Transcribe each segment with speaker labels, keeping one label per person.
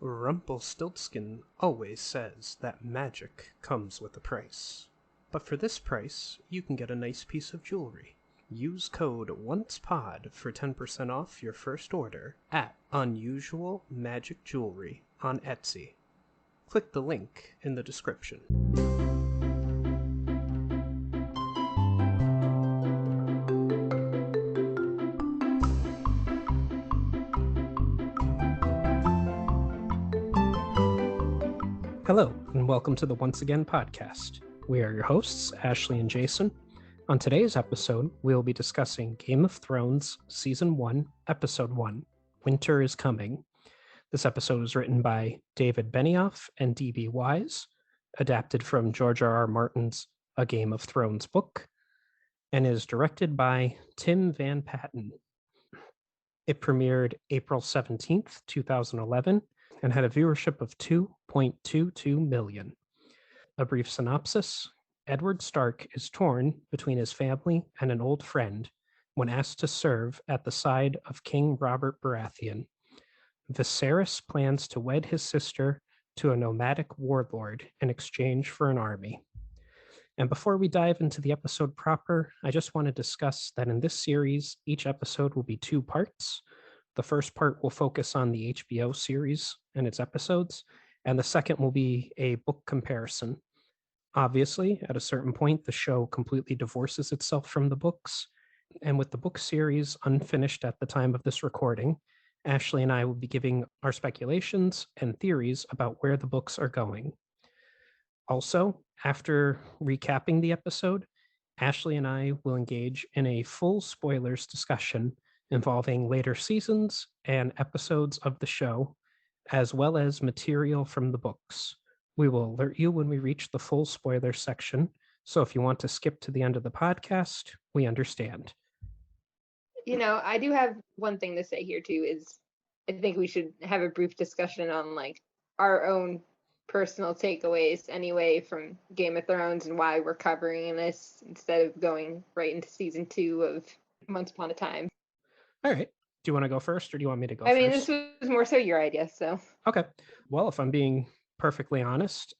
Speaker 1: Rumpelstiltskin always says that magic comes with a price. But for this price, you can get a nice piece of jewelry. Use code ONCEPOD for 10% off your first order at Unusual Magic Jewelry on Etsy. Click the link in the description. Hello, and welcome to the Once Again podcast. We are your hosts, Ashley and Jason. On today's episode, we'll be discussing Game of Thrones Season 1, Episode 1, Winter is Coming. This episode was written by David Benioff and D.B. Wise, adapted from George R.R. Martin's A Game of Thrones book, and is directed by Tim Van Patten. It premiered April 17th, 2011, and had a viewership of 2.22 million. A brief synopsis: Eddard Stark is torn between his family and an old friend when asked to serve at the side of King Robert Baratheon. Viserys plans to wed his sister to a nomadic warlord in exchange for an army. And before we dive into the episode proper, I just want to discuss that in this series, each episode will be 2 parts. The first part will focus on the HBO series and its episodes, and the second will be a book comparison. Obviously, at a certain point, the show completely divorces itself from the books, and with the book series unfinished at the time of this recording, Ashley and I will be giving our speculations and theories about where the books are going. Also, after recapping the episode, Ashley and I will engage in a full spoilers discussion involving later seasons and episodes of the show, as well as material from the books. We will alert you when we reach the full spoiler section, so if you want to skip to the end of the podcast, we understand.
Speaker 2: You know, I do have one thing to say here too, is I think we should have a brief discussion on like our own personal takeaways anyway from Game of Thrones and why we're covering this instead of going right into season 2 of Once Upon a Time.
Speaker 1: All right. Do you want to go first, or do you want me to go
Speaker 2: I
Speaker 1: first?
Speaker 2: mean, this was more so your idea, so.
Speaker 1: Okay. Well, if I'm being perfectly honest,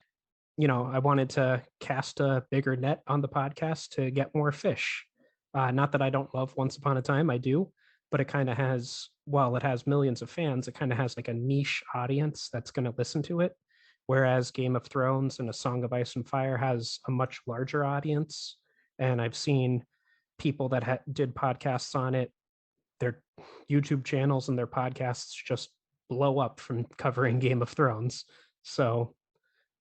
Speaker 1: I wanted to cast a bigger net on the podcast to get more fish. Not that I don't love Once Upon a Time, I do, but it kind of has, while it has millions of fans, it kind of has like a niche audience that's going to listen to it. Whereas Game of Thrones and A Song of Ice and Fire has a much larger audience. And I've seen people that did podcasts on it, their YouTube channels and their podcasts just blow up from covering Game of Thrones. So,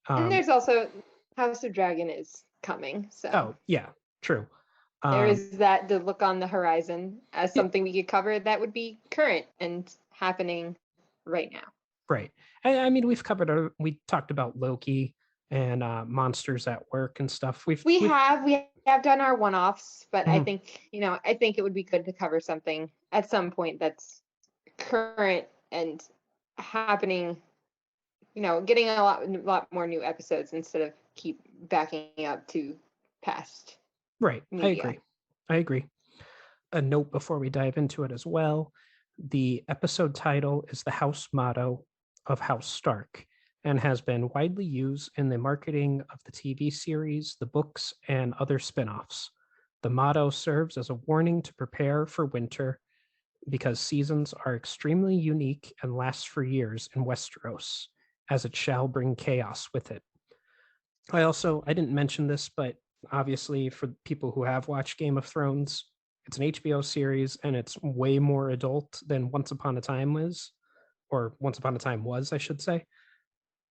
Speaker 2: and there's also House of Dragon is coming. So.
Speaker 1: Oh yeah, true.
Speaker 2: There is that to look on the horizon as something we could cover that would be current and happening right now.
Speaker 1: Right. I mean, we talked about Loki and Monsters at Work and stuff. We
Speaker 2: have done our one-offs, but I think it would be good to cover something at some point that's current and happening, getting a lot more new episodes instead of keep backing up to past.
Speaker 1: Right.
Speaker 2: Media.
Speaker 1: I agree. A note before we dive into it as well. The episode title is the house motto of House Stark and has been widely used in the marketing of the TV series, the books, and other spin-offs. The motto serves as a warning to prepare for winter because seasons are extremely unique and last for years in Westeros, as it shall bring chaos with it. I didn't mention this, but obviously for people who have watched Game of Thrones, it's an HBO series and it's way more adult than Once Upon a Time was, or Once Upon a Time was, I should say.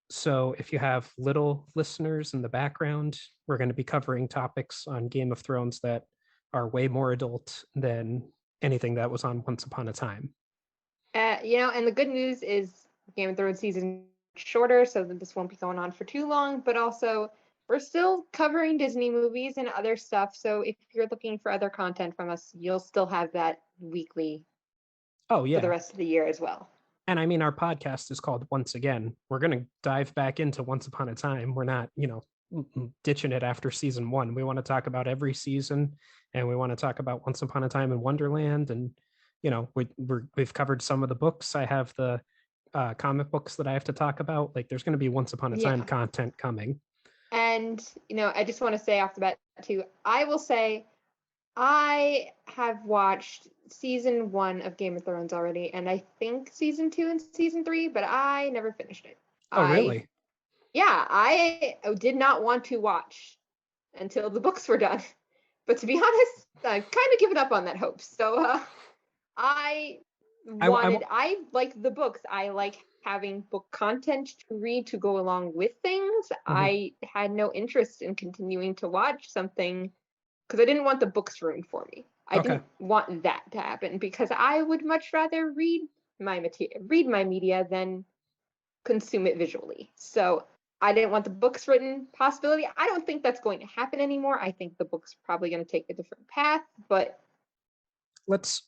Speaker 1: So if you have little listeners in the background, we're going to be covering topics on Game of Thrones that are way more adult than anything that was on Once Upon a Time.
Speaker 2: And the good news is Game of Thrones season shorter, so that this won't be going on for too long, but also we're still covering Disney movies and other stuff. So if you're looking for other content from us, you'll still have that weekly for the rest of the year as well.
Speaker 1: And I mean, our podcast is called Once Again. We're going to dive back into Once Upon a Time. We're not, ditching it after season 1. We want to talk about every season, and we want to talk about Once Upon a Time in Wonderland. And, we've covered some of the books. I have the comic books that I have to talk about. Like, there's going to be Once Upon a Time content coming.
Speaker 2: And, I just want to say off the bat, too, I will say I have watched season 1 of Game of Thrones already, and I think season 2 and season 3, but I never finished it.
Speaker 1: Oh, really?
Speaker 2: Yeah, I did not want to watch until the books were done. But to be honest, I've kind of given up on that hope. So I like the books. I like having book content to read to go along with things. Mm-hmm. I had no interest in continuing to watch something because I didn't want the books ruined for me. I didn't want that to happen because I would much rather read my media than consume it visually. So I didn't want the books written possibility. I don't think that's going to happen anymore. I think the book's probably going to take a different path, but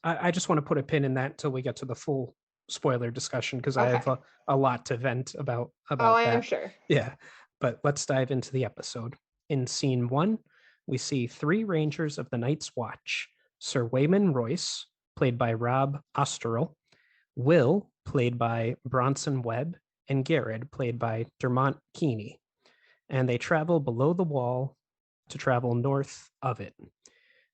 Speaker 1: I just want to put a pin in that until we get to the full spoiler discussion because I have a lot to vent about that.
Speaker 2: I'm sure.
Speaker 1: Yeah, but let's dive into the episode. In scene 1, we see 3 Rangers of the Night's Watch: Sir Waymon Royce, played by Rob Osterl, Will, played by Bronson Webb, and Garrett, played by Dermot Keeney. And they travel below the wall to travel north of it.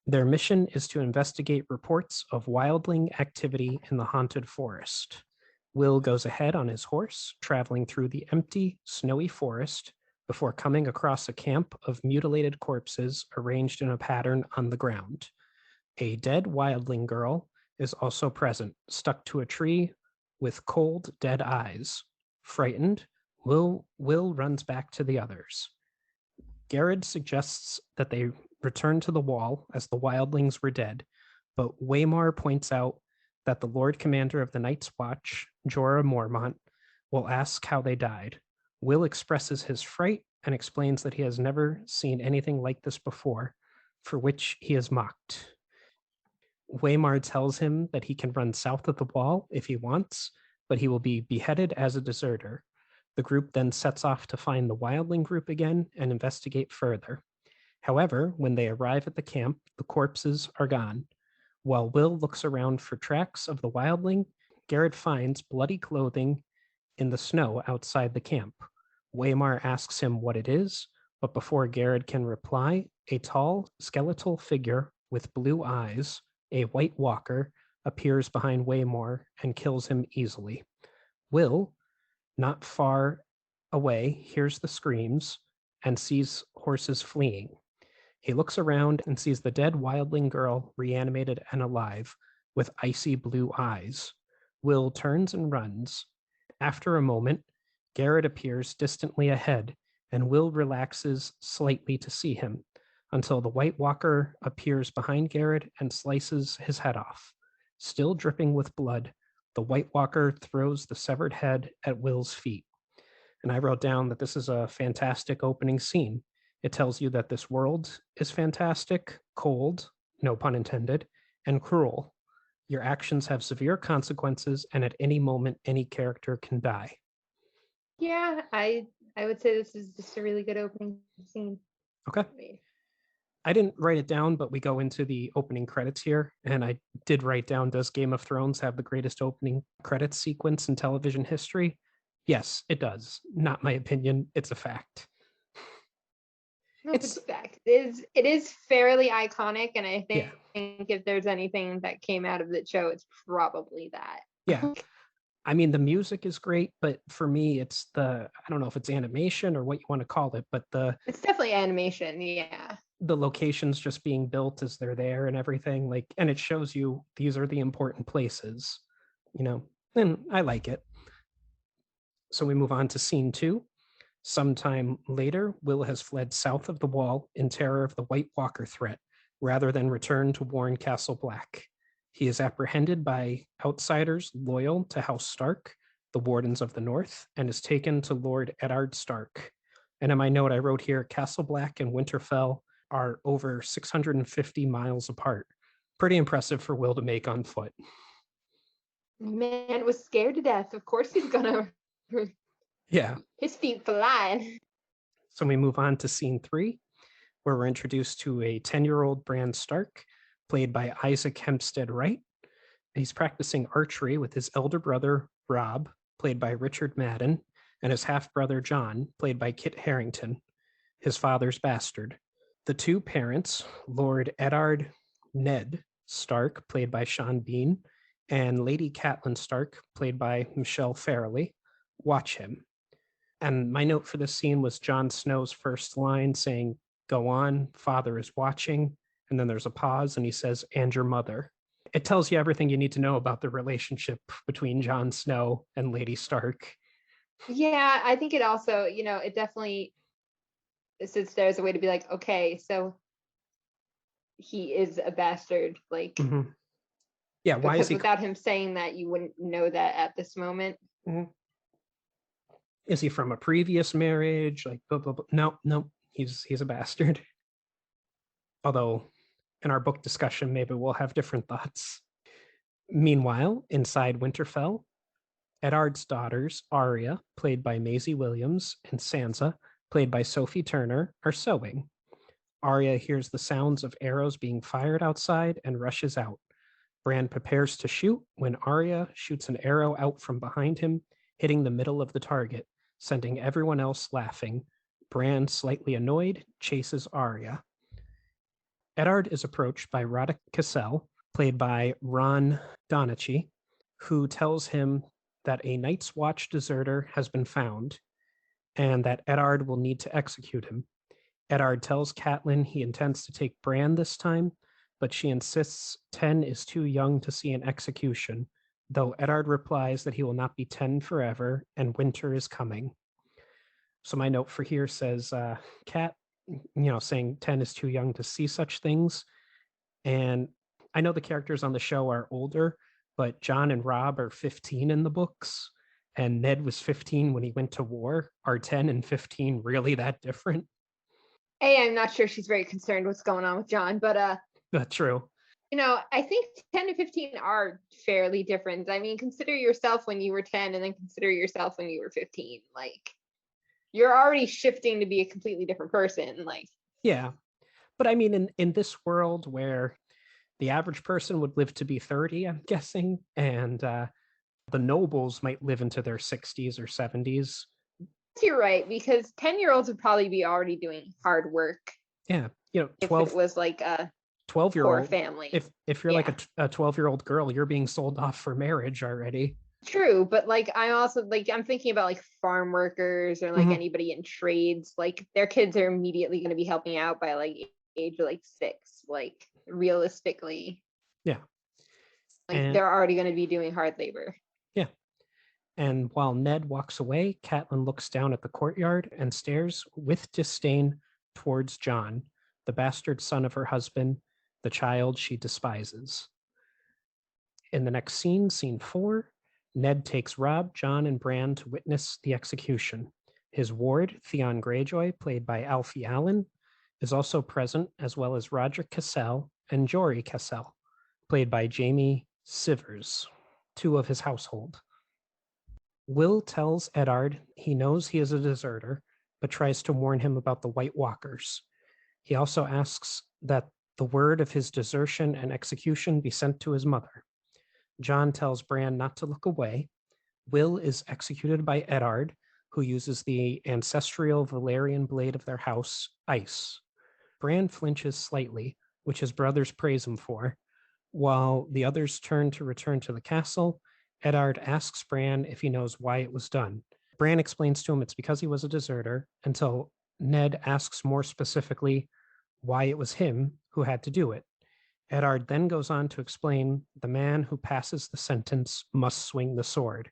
Speaker 1: Their mission is to investigate reports of wildling activity in the haunted forest. Will goes ahead on his horse, traveling through the empty, snowy forest before coming across a camp of mutilated corpses arranged in a pattern on the ground. A dead wildling girl is also present, stuck to a tree with cold, dead eyes. Frightened, Will runs back to the others. Garrett suggests that they return to the wall as the wildlings were dead, but Waymar points out that the Lord Commander of the Night's Watch, Jorah Mormont, will ask how they died. Will expresses his fright and explains that he has never seen anything like this before, for which he is mocked. Waymar tells him that he can run south of the wall if he wants, but he will be beheaded as a deserter. The group then sets off to find the wildling group again and investigate further. However, when they arrive at the camp, the corpses are gone. While Will looks around for tracks of the wildling, Garrett finds bloody clothing in the snow outside the camp. Waymar asks him what it is, but before Garrett can reply, a tall, skeletal figure with blue eyes, a White Walker, appears behind Waymar and kills him easily. Will, not far away, hears the screams and sees horses fleeing. He looks around and sees the dead wildling girl reanimated and alive with icy blue eyes. Will turns and runs. After a moment, Garrett appears distantly ahead, and Will relaxes slightly to see him until the White Walker appears behind Garrett and slices his head off. Still dripping with blood, the White Walker throws the severed head at Will's feet. And I wrote down that this is a fantastic opening scene. It tells you that this world is fantastic, cold, no pun intended, and cruel. Your actions have severe consequences, and at any moment, any character can die.
Speaker 2: Yeah, I would say this is just a really good opening scene.
Speaker 1: Okay. I didn't write it down, but we go into the opening credits here, and I did write down, does Game of Thrones have the greatest opening credits sequence in television history? Yes, it does. Not my opinion. It's a fact.
Speaker 2: It's a fact. It is fairly iconic, and I think if there's anything that came out of the show, it's probably that.
Speaker 1: Yeah. I mean, the music is great, but for me, it's I don't know if it's animation or what you want to call it, but
Speaker 2: it's definitely animation, yeah.
Speaker 1: The locations just being built as they're there and everything, and it shows you these are the important places, and I like it. So we move on to scene 2. Sometime later, Will has fled south of the wall in terror of the White Walker threat, rather than return to warn Castle Black. He is apprehended by outsiders loyal to House Stark, the Wardens of the North, and is taken to Lord Eddard Stark. And in my note, I wrote here, Castle Black and Winterfell are over 650 miles apart. Pretty impressive for Will to make on foot.
Speaker 2: Man was scared to death. Of course he's gonna...
Speaker 1: Yeah.
Speaker 2: His feet flying.
Speaker 1: So we move on to scene 3, where we're introduced to a 10-year-old Bran Stark, played by Isaac Hempstead Wright. He's practicing archery with his elder brother, Rob, played by Richard Madden, and his half-brother John, played by Kit Harington, his father's bastard. The two parents, Lord Eddard Ned Stark, played by Sean Bean, and Lady Catelyn Stark, played by Michelle Farrelly, watch him. And my note for this scene was Jon Snow's first line saying, "Go on, father is watching." And then there's a pause and he says, "And your mother." It tells you everything you need to know about the relationship between Jon Snow and Lady Stark.
Speaker 2: Yeah, I think it also, it definitely sits there as a way to be like, okay, so he is a bastard. Like,
Speaker 1: yeah, why is
Speaker 2: because
Speaker 1: he?
Speaker 2: Without him saying that, you wouldn't know that at this moment.
Speaker 1: Is he from a previous marriage? Like, blah, blah, blah. No, he's a bastard. Although, in our book discussion, maybe we'll have different thoughts. Meanwhile, inside Winterfell, Eddard's daughters, Arya, played by Maisie Williams, and Sansa, played by Sophie Turner, are sewing. Arya hears the sounds of arrows being fired outside and rushes out. Bran prepares to shoot when Arya shoots an arrow out from behind him, hitting the middle of the target, sending everyone else laughing. Bran, slightly annoyed, chases Arya. Eddard is approached by Roderick Cassell, played by Ron Donachie, who tells him that a Night's Watch deserter has been found and that Eddard will need to execute him. Eddard tells Catelyn he intends to take Bran this time, but she insists 10 is too young to see an execution, though Eddard replies that he will not be 10 forever and winter is coming. So my note for here says, Cat, saying 10 is too young to see such things. And I know the characters on the show are older, but John and Rob are 15 in the books, and Ned was 15 when he went to war. Are 10 and 15 really that different?
Speaker 2: I'm not sure she's very concerned what's going on with John, but
Speaker 1: That's true.
Speaker 2: I think 10 to 15 are fairly different. I mean, consider yourself when you were 10 and then consider yourself when you were 15. Like, you're already shifting to be a completely different person. Like,
Speaker 1: yeah. But I mean, in this world where the average person would live to be 30, I'm guessing, and the nobles might live into their 60s or 70s.
Speaker 2: You're right, because 10-year-olds would probably be already doing hard work.
Speaker 1: Yeah. 12,
Speaker 2: if it was like a
Speaker 1: 12-year-old
Speaker 2: family.
Speaker 1: If you're like a 12-year-old girl, you're being sold off for marriage already.
Speaker 2: True, but like I'm also like I'm thinking about like farm workers or like anybody in trades. Like their kids are immediately going to be helping out by like age of like 6. Like realistically,
Speaker 1: yeah,
Speaker 2: like they're already going to be doing hard labor.
Speaker 1: Yeah. And while Ned walks away, Catelyn looks down at the courtyard and stares with disdain towards John, the bastard son of her husband, the child she despises. In the next scene, scene 4, Ned takes Rob, John, and Bran to witness the execution. His ward, Theon Greyjoy, played by Alfie Allen, is also present, as well as Roderick Cassell and Jory Cassell, played by Jamie Sivers, 2 of his household. Will tells Eddard he knows he is a deserter, but tries to warn him about the White Walkers. He also asks that the word of his desertion and execution be sent to his mother. John tells Bran not to look away. Will is executed by Eddard, who uses the ancestral Valyrian blade of their house, Ice. Bran flinches slightly, which his brothers praise him for. While the others turn to return to the castle, Eddard asks Bran if he knows why it was done. Bran explains to him it's because he was a deserter, until Ned asks more specifically why it was him who had to do it. Eddard then goes on to explain the man who passes the sentence must swing the sword.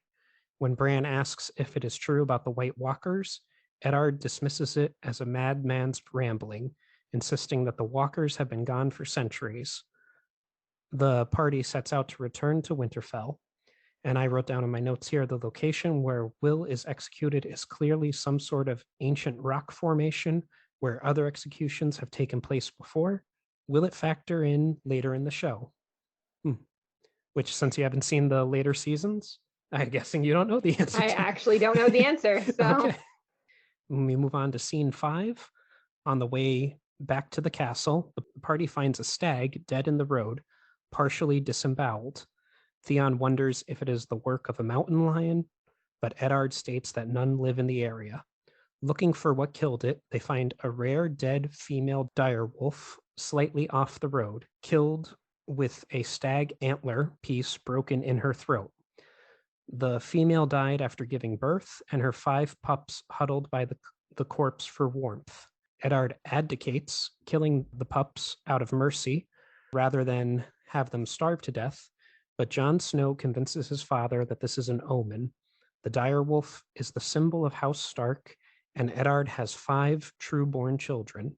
Speaker 1: When Bran asks if it is true about the White Walkers, Eddard dismisses it as a madman's rambling, insisting that the Walkers have been gone for centuries. The party sets out to return to Winterfell, and I wrote down in my notes here the location where Will is executed is clearly some sort of ancient rock formation where other executions have taken place before. Will it factor in later in the show? Which, since you haven't seen the later seasons, I'm guessing you don't know the answer.
Speaker 2: I actually don't know the answer. So
Speaker 1: okay. When we move on to scene 5, on the way back to the castle, the party finds a stag dead in the road, partially disemboweled. Theon wonders if it is the work of a mountain lion but Eddard states that none live in the area. Looking for what killed it, they find a rare dead female direwolf slightly off the road, killed with a stag antler piece broken in her throat. The female died after giving birth, and her 5 pups huddled by the corpse for warmth. Eddard abdicates, killing the pups out of mercy rather than have them starve to death, but Jon Snow convinces his father that this is an omen. The direwolf is the symbol of House Stark, and Eddard has 5 true-born children.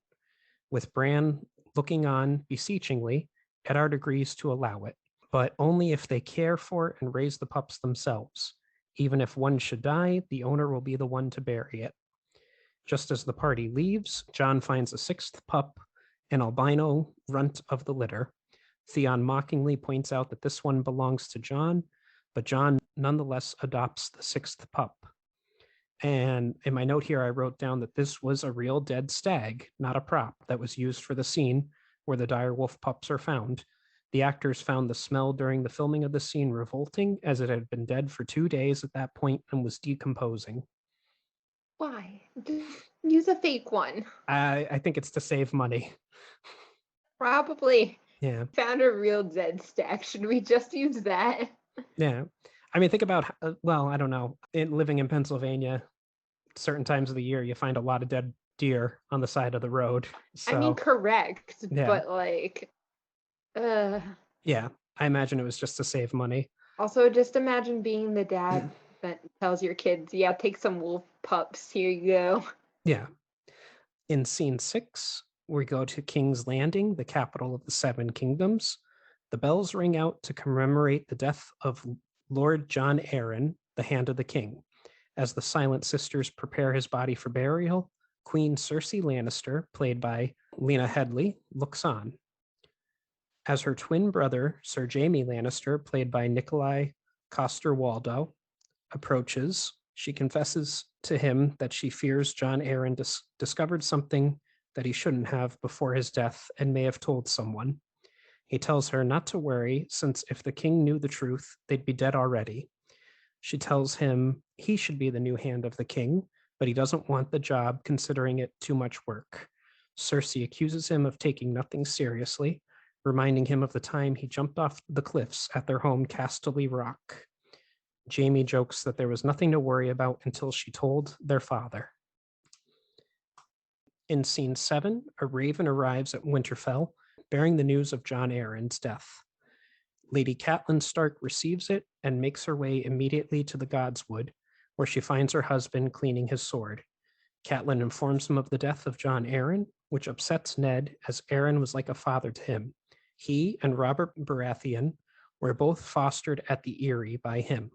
Speaker 1: With Bran looking on beseechingly, Eddard agrees to allow it, but only if they care for and raise the pups themselves. Even if one should die, the owner will be the one to bury it. Just as the party leaves, Jon finds a 6th pup, an albino runt of the litter. Theon mockingly points out that this one belongs to Jon, but Jon nonetheless adopts the 6th pup. And in my note here, I wrote down that this was a real dead stag, not a prop, that was used for the scene where the direwolf pups are found. The actors found the smell during the filming of the scene revolting, as it had been dead for 2 days at that point and was decomposing.
Speaker 2: Why? Just use a fake one.
Speaker 1: I think it's to save money.
Speaker 2: Probably.
Speaker 1: Yeah.
Speaker 2: Found a real dead stag. Should we just use that?
Speaker 1: Yeah. I mean, think about, well, I don't know. Living in Pennsylvania, certain times of the year, you find a lot of dead deer on the side of the road. So,
Speaker 2: I mean, correct,
Speaker 1: yeah.
Speaker 2: but like,
Speaker 1: yeah, I imagine it was just to save money.
Speaker 2: Also, just imagine being the dad that tells your kids, yeah, take some wolf pups, here you go.
Speaker 1: Yeah. In scene 6, we go to King's Landing, the capital of the 7 kingdoms. The bells ring out to commemorate the death of Lord Jon Arryn, the Hand of the King. As the Silent Sisters prepare his body for burial, Queen Cersei Lannister, played by Lena Headey, looks on. As her twin brother, Sir Jaime Lannister, played by Nikolai Coster-Waldau, approaches, she confesses to him that she fears Jon Arryn discovered something that he shouldn't have before his death and may have told someone. He tells her not to worry, since if the king knew the truth, they'd be dead already. She tells him he should be the new Hand of the King, but he doesn't want the job, considering it too much work. Cersei accuses him of taking nothing seriously, reminding him of the time he jumped off the cliffs at their home Casterly Rock. Jaime jokes that there was nothing to worry about until she told their father. In scene 7, a raven arrives at Winterfell, bearing the news of Jon Arryn's death. Lady Catelyn Stark receives it and makes her way immediately to the Godswood, where she finds her husband cleaning his sword. Catelyn informs him of the death of Jon Arryn, which upsets Ned, as Arryn was like a father to him. He and Robert Baratheon were both fostered at the Eyrie by him.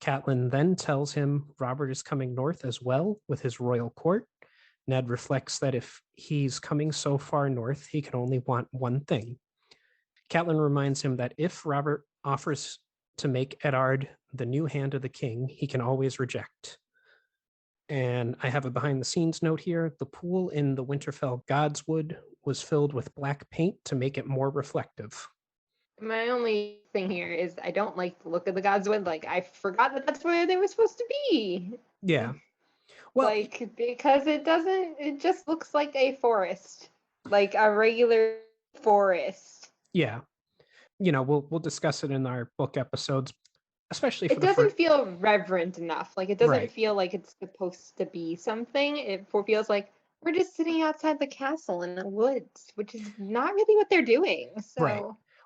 Speaker 1: Catelyn then tells him Robert is coming north as well with his royal court. Ned reflects that if he's coming so far north, he can only want one thing. Catelyn reminds him that if Robert offers to make Eddard the new Hand of the King, he can always reject. And I have a behind the scenes note here. The pool in the Winterfell Godswood was filled with black paint to make it more reflective.
Speaker 2: My only thing here is I don't like the look of the Godswood. Like, I forgot that that's where they were supposed to be.
Speaker 1: Yeah. Well,
Speaker 2: like, because it just looks like a forest, like a regular forest.
Speaker 1: Yeah. You know, we'll discuss it in our book episodes, especially for
Speaker 2: it doesn't feel reverent enough. Like, it doesn't feel like it's supposed to be something. It feels like we're just sitting outside the castle in the woods, which is not really what they're doing. So.
Speaker 1: Right.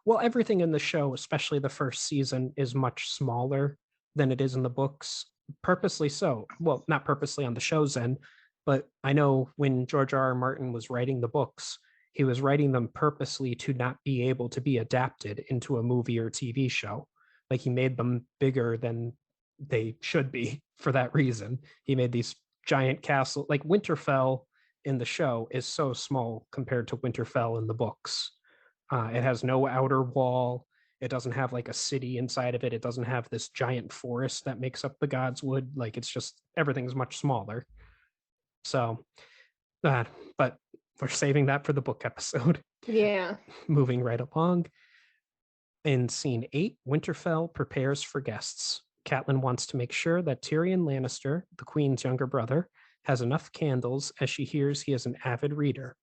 Speaker 1: Well, everything in the show, especially the first season, is much smaller than it is in the books, purposely so. Well, not purposely on the show's end, but I know when George R.R. Martin was writing the books, he was writing them purposely to not be able to be adapted into a movie or TV show. Like, he made them bigger than they should be for that reason. He made these giant castle, like Winterfell in the show is so small compared to Winterfell in the books. It has no outer wall. It doesn't have like a city inside of it. It doesn't have this giant forest that makes up the Godswood. Like, it's just, everything's much smaller. So, but we're saving that for the book episode.
Speaker 2: Yeah.
Speaker 1: Moving right along. In scene 8, Winterfell prepares for guests. Catelyn wants to make sure that Tyrion Lannister, the Queen's younger brother, has enough candles as she hears he is an avid reader.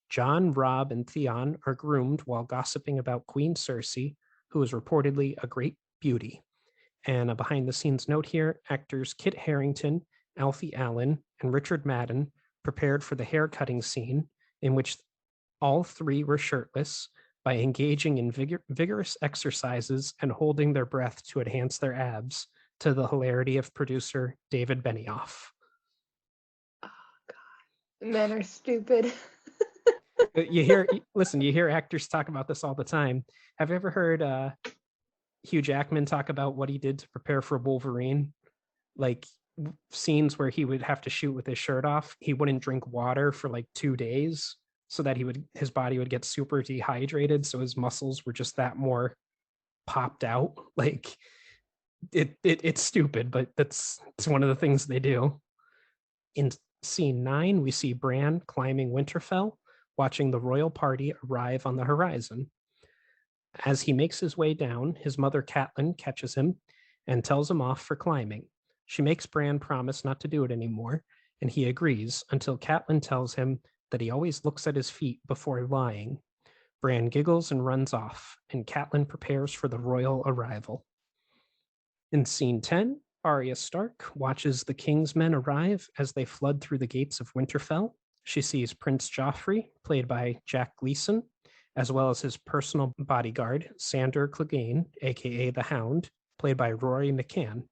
Speaker 1: Jon, Robb, and Theon are groomed while gossiping about Queen Cersei, who is reportedly a great beauty. And a behind the scenes note here, actors Kit Harington, Alfie Allen, and Richard Madden prepared for the hair cutting scene in which all three were shirtless by engaging in vigorous exercises and holding their breath to enhance their abs, to the hilarity of producer David Benioff.
Speaker 2: Oh, God. Men are stupid.
Speaker 1: You hear actors talk about this all the time. Have you ever heard Hugh Jackman talk about what he did to prepare for Wolverine? Like scenes where he would have to shoot with his shirt off. He wouldn't drink water for like 2 days so that his body would get super dehydrated. So his muscles were just that more popped out. Like it's stupid, but it's one of the things they do. In scene 9, we see Bran climbing Winterfell, watching the royal party arrive on the horizon. As he makes his way down, his mother Catelyn catches him and tells him off for climbing. She makes Bran promise not to do it anymore, and he agrees until Catelyn tells him that he always looks at his feet before lying. Bran giggles and runs off, and Catelyn prepares for the royal arrival. In scene 10, Arya Stark watches the King's men arrive as they flood through the gates of Winterfell. She sees Prince Joffrey, played by Jack Gleeson, as well as his personal bodyguard, Sandor Clegane, aka the Hound, played by Rory McCann.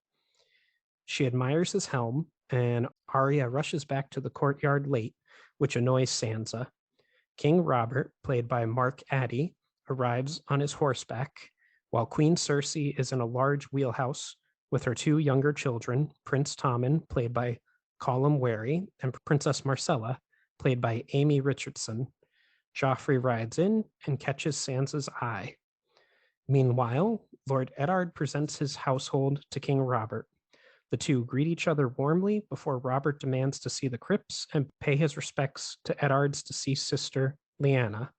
Speaker 1: She admires his helm, and Arya rushes back to the courtyard late, which annoys Sansa. King Robert, played by Mark Addy, arrives on his horseback, while Queen Cersei is in a large wheelhouse with her 2 younger children, Prince Tommen, played by Colm Wary, and Princess Marcella, played by Amy Richardson. Joffrey rides in and catches Sansa's eye. Meanwhile, Lord Eddard presents his household to King Robert. The two greet each other warmly before Robert demands to see the crypts and pay his respects to Eddard's deceased sister, Lyanna,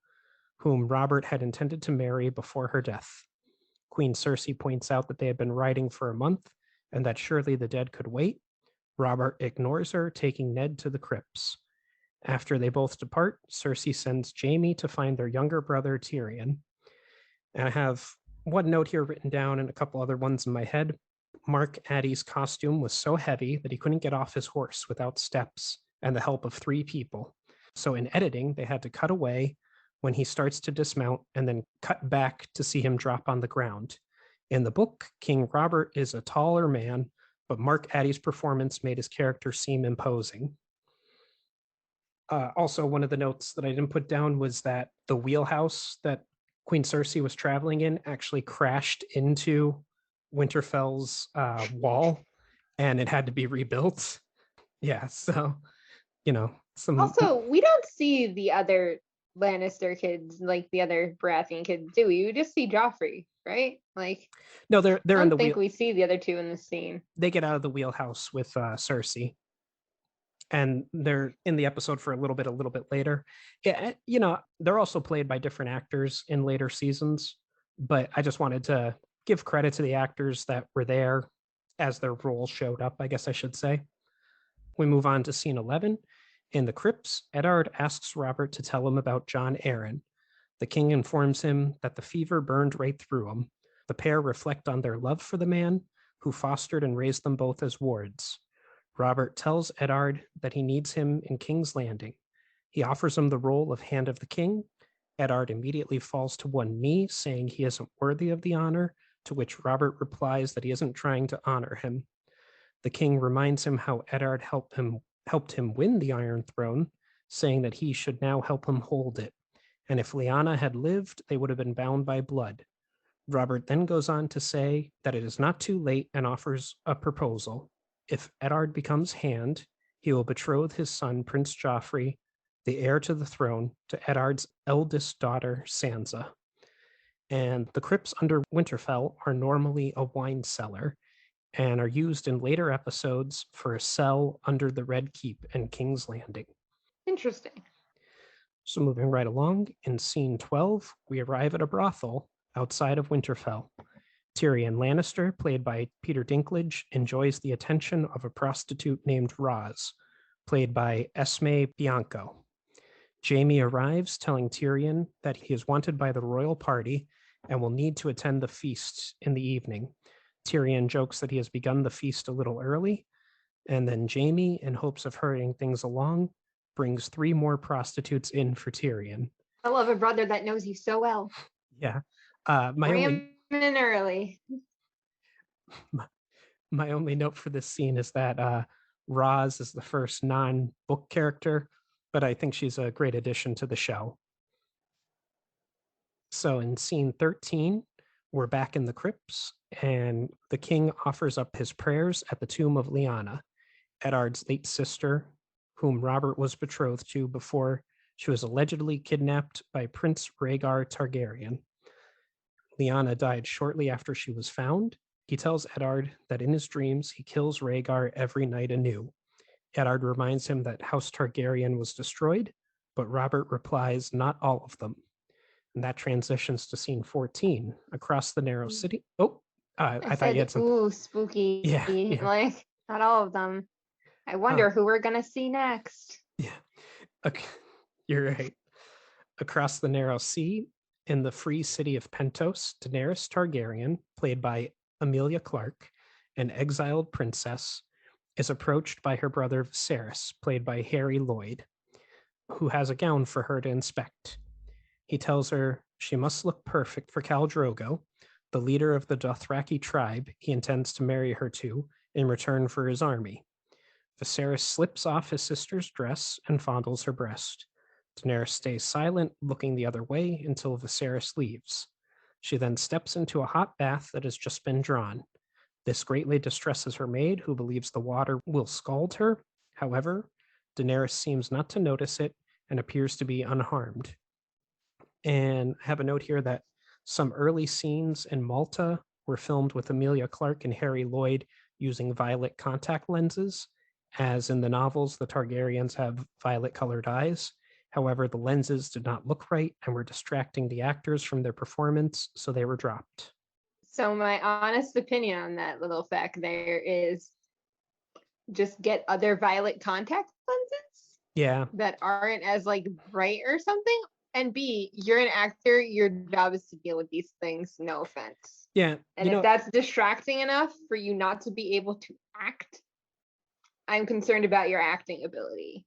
Speaker 1: whom Robert had intended to marry before her death. Queen Cersei points out that they had been riding for a month and that surely the dead could wait. Robert ignores her, taking Ned to the crypts. After they both depart, Cersei sends Jaime to find their younger brother, Tyrion. And I have one note here written down and a couple other ones in my head. Mark Addy's costume was so heavy that he couldn't get off his horse without steps and the help of 3 people. So in editing, they had to cut away when he starts to dismount and then cut back to see him drop on the ground. In the book, King Robert is a taller man, but Mark Addy's performance made his character seem imposing. Also, one of the notes that I didn't put down was that the wheelhouse that Queen Cersei was traveling in actually crashed into Winterfell's wall, and it had to be rebuilt. Yeah, so, some...
Speaker 2: Also, we don't see the other Lannister kids, like the other Baratheon kids, do we? We just see Joffrey, right? Like,
Speaker 1: no, they're in the
Speaker 2: we see the other two in the scene.
Speaker 1: They get out of the wheelhouse with Cersei, and they're in the episode for a little bit later. Yeah, they're also played by different actors in later seasons, but I just wanted to give credit to the actors that were there as their roles showed up, I guess I should say. We move on to scene 11. In the crypts, Eddard asks Robert to tell him about Jon Arryn. The king informs him that the fever burned right through him. The pair reflect on their love for the man who fostered and raised them both as wards. Robert tells Eddard that he needs him in King's Landing. He offers him the role of Hand of the King. Eddard immediately falls to one knee, saying he isn't worthy of the honor, to which Robert replies that he isn't trying to honor him. The king reminds him how Eddard helped him win the Iron Throne, saying that he should now help him hold it. And if Lyanna had lived, they would have been bound by blood. Robert then goes on to say that it is not too late and offers a proposal. If Eddard becomes Hand, he will betroth his son, Prince Joffrey, the heir to the throne, to Eddard's eldest daughter, Sansa. And the crypts under Winterfell are normally a wine cellar and are used in later episodes for a cell under the Red Keep in King's Landing.
Speaker 2: Interesting.
Speaker 1: So moving right along, in scene 12, we arrive at a brothel outside of Winterfell. Tyrion Lannister, played by Peter Dinklage, enjoys the attention of a prostitute named Roz, played by Esme Bianco. Jaime arrives, telling Tyrion that he is wanted by the royal party and will need to attend the feast in the evening. Tyrion jokes that he has begun the feast a little early, and then Jaime, in hopes of hurrying things along, brings 3 more prostitutes in for Tyrion.
Speaker 2: I love a brother that knows you so well.
Speaker 1: Yeah.
Speaker 2: Ram in early.
Speaker 1: My only note for this scene is that Roz is the first non-book character, but I think she's a great addition to the show. So in scene 13, we're back in the crypts, and the king offers up his prayers at the tomb of Lyanna, Eddard's late sister, whom Robert was betrothed to before she was allegedly kidnapped by Prince Rhaegar Targaryen. Lyanna died shortly after she was found. He tells Eddard that in his dreams he kills Rhaegar every night anew. Eddard reminds him that House Targaryen was destroyed, but Robert replies, not all of them. And that transitions to scene 14, across the narrow city. Oh, I thought you had something.
Speaker 2: Ooh, spooky.
Speaker 1: Yeah.
Speaker 2: Like, not all of them. I wonder who we're going to see next.
Speaker 1: Yeah. Okay. You're right. Across the narrow sea, in the free city of Pentos, Daenerys Targaryen, played by Emilia Clarke, an exiled princess, is approached by her brother Viserys, played by Harry Lloyd, who has a gown for her to inspect. He tells her she must look perfect for Khal Drogo, the leader of the Dothraki tribe he intends to marry her to in return for his army. Viserys slips off his sister's dress and fondles her breast. Daenerys stays silent, looking the other way until Viserys leaves. She then steps into a hot bath that has just been drawn. This greatly distresses her maid, who believes the water will scald her. However, Daenerys seems not to notice it and appears to be unharmed. And I have a note here that some early scenes in Malta were filmed with Emilia Clarke and Harry Lloyd using violet contact lenses, as in the novels, the Targaryens have violet-colored eyes. However, the lenses did not look right and were distracting the actors from their performance, so they were dropped.
Speaker 2: So my honest opinion on that little fact there is just get other violet contact lenses that aren't as like bright or something. And B, you're an actor, your job is to deal with these things, no offense.
Speaker 1: Yeah.
Speaker 2: And if that's distracting enough for you not to be able to act, I'm concerned about your acting ability.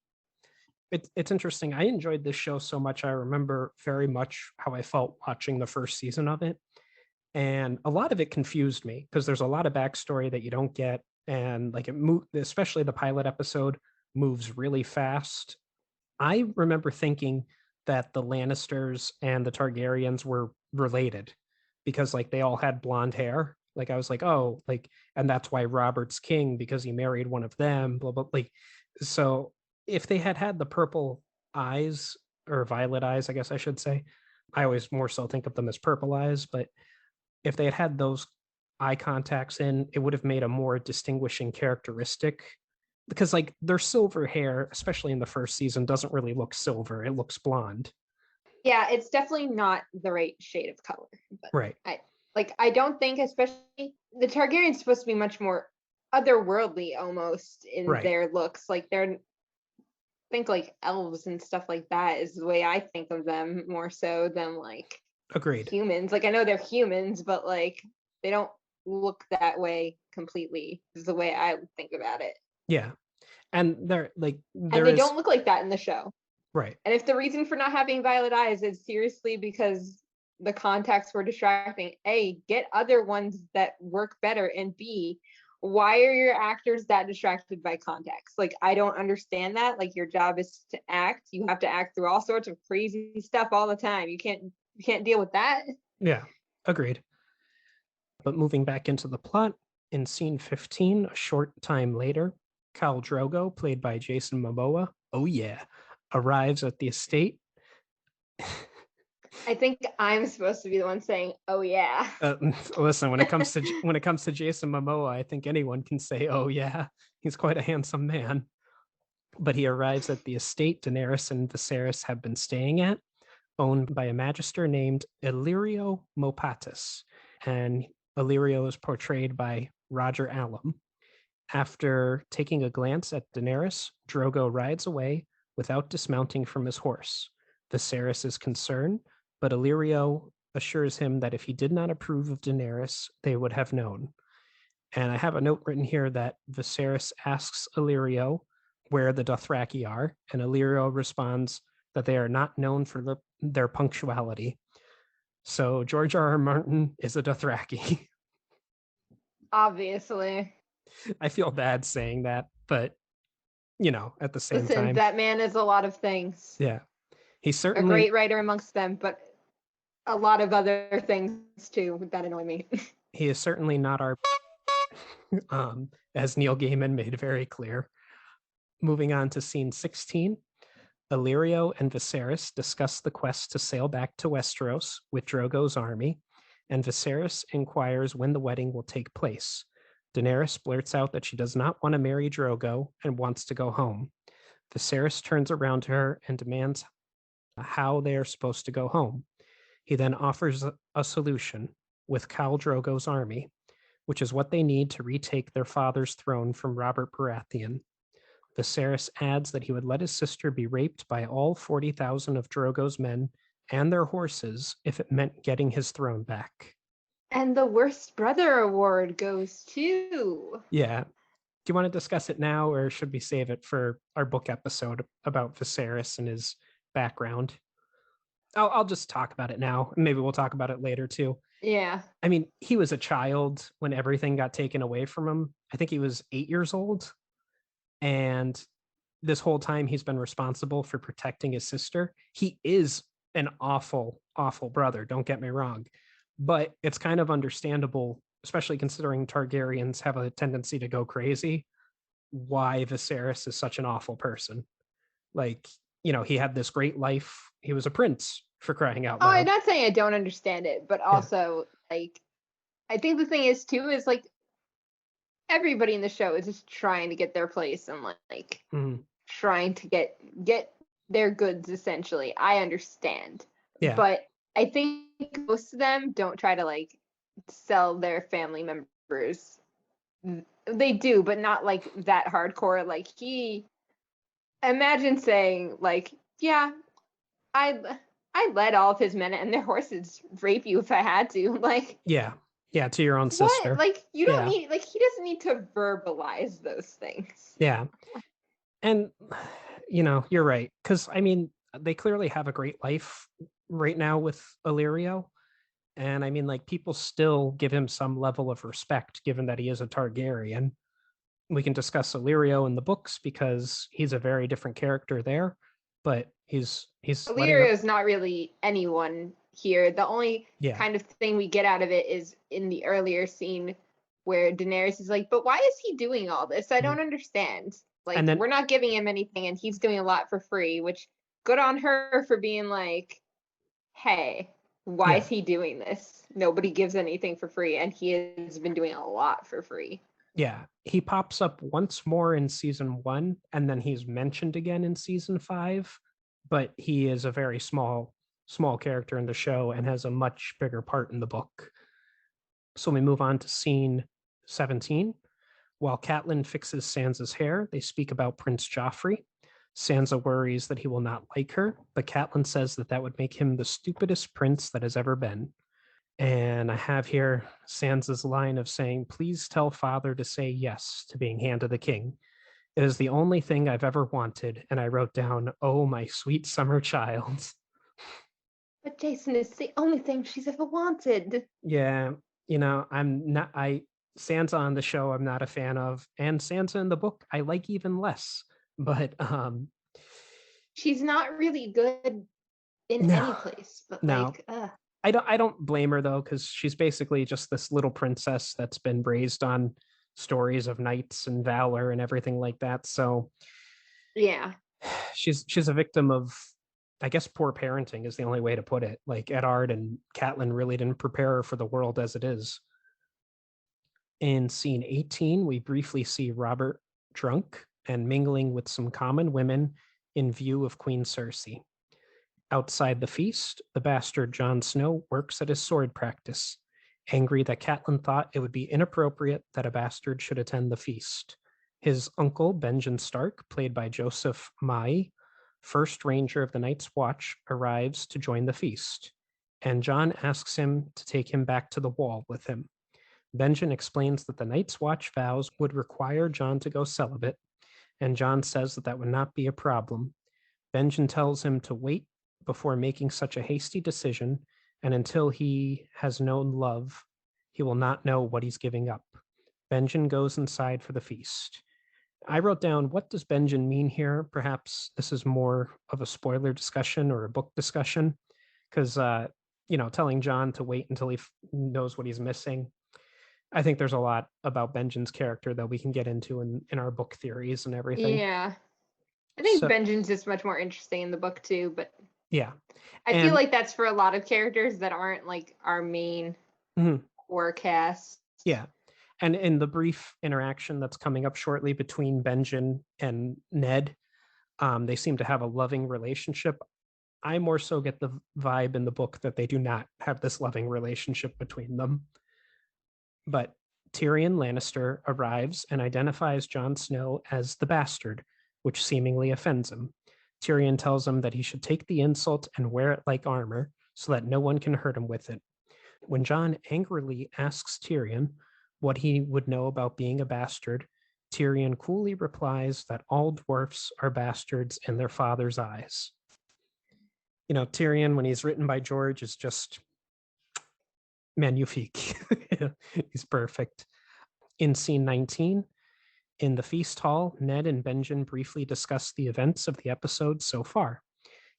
Speaker 1: It's interesting. I enjoyed this show so much. I remember very much how I felt watching the first season of it. And a lot of it confused me because there's a lot of backstory that you don't get. And like especially the pilot episode moves really fast. I remember thinking that the Lannisters and the Targaryens were related because like they all had blonde hair. Like I was like, oh, like, and that's why Robert's king because he married one of them, blah, blah, like, so if they had had the purple eyes or violet eyes, I guess I should say, I always more so think of them as purple eyes, but if they had those eye contacts in, it would have made a more distinguishing characteristic because like their silver hair, especially in the first season, doesn't really look silver. It looks blonde.
Speaker 2: Yeah, it's definitely not the right shade of color. But
Speaker 1: right.
Speaker 2: I don't think, especially the Targaryens supposed to be much more otherworldly almost in their looks. Like think like elves and stuff like that is the way I think of them more so than like
Speaker 1: agreed
Speaker 2: humans. Like I know they're humans, but like they don't look that way completely is the way I think about it.
Speaker 1: Yeah. And they're like
Speaker 2: and they don't look like that in the show.
Speaker 1: Right.
Speaker 2: And if the reason for not having violet eyes is seriously because the contacts were distracting, A, get other ones that work better, and B, why are your actors that distracted by contacts? Like, I don't understand that. Like, your job is to act. You have to act through all sorts of crazy stuff all the time. You can't deal with that.
Speaker 1: Yeah, agreed. But moving back into the plot, in scene 15, a short time later, Khal Drogo, played by Jason Momoa, oh yeah, arrives at the estate.
Speaker 2: I think I'm supposed to be the one saying, "Oh yeah."
Speaker 1: Listen, when it comes to Jason Momoa, I think anyone can say, "Oh yeah." He's quite a handsome man. But he arrives at the estate Daenerys and Viserys have been staying at, owned by a magister named Illyrio Mopatis. And Illyrio is portrayed by Roger Allam. After taking a glance at Daenerys, Drogo rides away without dismounting from his horse. Viserys is concerned, but Illyrio assures him that if he did not approve of Daenerys, they would have known. And I have a note written here that Viserys asks Illyrio where the Dothraki are, and Illyrio responds that they are not known for their punctuality. So George R.R. Martin is a Dothraki.
Speaker 2: Obviously.
Speaker 1: I feel bad saying that, but at the same time,
Speaker 2: that man is a lot of things.
Speaker 1: Yeah, he's certainly
Speaker 2: a great writer amongst them, but a lot of other things too that annoy me.
Speaker 1: He is certainly not our as Neil Gaiman made very clear. Moving on to scene 16, Illyrio and Viserys discuss the quest to sail back to Westeros with Drogo's army, and Viserys inquires when the wedding will take place. Daenerys blurts out that she does not want to marry Drogo and wants to go home. Viserys turns around to her and demands how they are supposed to go home. He then offers a solution with Khal Drogo's army, which is what they need to retake their father's throne from Robert Baratheon. Viserys adds that he would let his sister be raped by all 40,000 of Drogo's men and their horses if it meant getting his throne back.
Speaker 2: And the Worst Brother award goes to...
Speaker 1: Yeah. Do you want to discuss it now, or should we save it for our book episode about Viserys and his background? I'll just talk about it now. Maybe we'll talk about it later too.
Speaker 2: Yeah.
Speaker 1: I mean, he was a child when everything got taken away from him. I think he was 8 years old. And this whole time he's been responsible for protecting his sister. He is an awful, awful brother. Don't get me wrong. But it's kind of understandable, especially considering Targaryens have a tendency to go crazy, why Viserys is such an awful person. Like, he had this great life. He was a prince, for crying out loud.
Speaker 2: I'm not saying I don't understand it, but also, I think the thing is, too, is, everybody in the show is just trying to get their place and, trying to get their goods, essentially. I understand.
Speaker 1: Yeah.
Speaker 2: But I think most of them don't try to, sell their family members. They do, but not, that hardcore. Imagine saying, yeah, I let all of his men and their horses rape you if I had to.
Speaker 1: Yeah, to your own sister.
Speaker 2: What? You don't need, he doesn't need to verbalize those things.
Speaker 1: Yeah. And, you're right. Because, I mean, they clearly have a great life right now with Illyrio. And, I mean, people still give him some level of respect, given that he is a Targaryen. We can discuss Illyrio in the books because he's a very different character there. But he's
Speaker 2: Illyrio is not really anyone here. The only kind of thing we get out of it is in the earlier scene where Daenerys is like, but why is he doing all this? I don't understand. We're not giving him anything and he's doing a lot for free, which good on her for being hey, why is he doing this? Nobody gives anything for free, and he has been doing a lot for free.
Speaker 1: Yeah, he pops up once more in season 1, and then he's mentioned again in season 5, but he is a very small character in the show and has a much bigger part in the book. So we move on to scene 17. While Catelyn fixes Sansa's hair, they speak about Prince Joffrey. Sansa worries that he will not like her, but Catelyn says that would make him the stupidest prince that has ever been. And I have here Sansa's line of saying, please tell father to say yes to being Hand of the King. It is the only thing I've ever wanted. And I wrote down, oh, my sweet summer child.
Speaker 2: But Jason, is the only thing she's ever wanted.
Speaker 1: Yeah, Sansa on the show I'm not a fan of, and Sansa in the book I like even less. But
Speaker 2: she's not really good in any place. But
Speaker 1: I don't blame her though, because she's basically just this little princess that's been raised on stories of knights and valor and everything like that. So
Speaker 2: yeah,
Speaker 1: she's a victim of, I guess, poor parenting is the only way to put it. Eddard and Catelyn really didn't prepare her for the world as it is. In scene 18, we briefly see Robert drunk and mingling with some common women in view of Queen Cersei. Outside the feast, the bastard Jon Snow works at his sword practice. angry that Catelyn thought it would be inappropriate that a bastard should attend the feast. His uncle, Benjen Stark, played by Joseph Mai, first ranger of the Night's Watch, arrives to join the feast, and Jon asks him to take him back to the wall with him. Benjen explains that the Night's Watch vows would require Jon to go celibate, and Jon says that that would not be a problem. Benjen tells him to wait before making such a hasty decision, and until he has known love, he will not know what he's giving up. Benjen goes inside for the feast. I wrote down, what does Benjen mean here? Perhaps this is more of a spoiler discussion or a book discussion, because, telling Jon to wait until he knows what he's missing. I think there's a lot about Benjen's character that we can get into in our book theories and everything.
Speaker 2: Yeah. I think Benjen's just much more interesting in the book too, but
Speaker 1: yeah.
Speaker 2: I feel like that's for a lot of characters that aren't like our main core cast.
Speaker 1: Yeah. And in the brief interaction that's coming up shortly between Benjen and Ned, they seem to have a loving relationship. I more so get the vibe in the book that they do not have this loving relationship between them. But Tyrion Lannister arrives and identifies Jon Snow as the bastard, which seemingly offends him. Tyrion tells him that he should take the insult and wear it like armor so that no one can hurt him with it. When Jon angrily asks Tyrion what he would know about being a bastard, Tyrion coolly replies that all dwarfs are bastards in their father's eyes. Tyrion, when he's written by George, is just magnifique. He's perfect. In scene 19, in the feast hall, Ned and Benjen briefly discuss the events of the episode so far.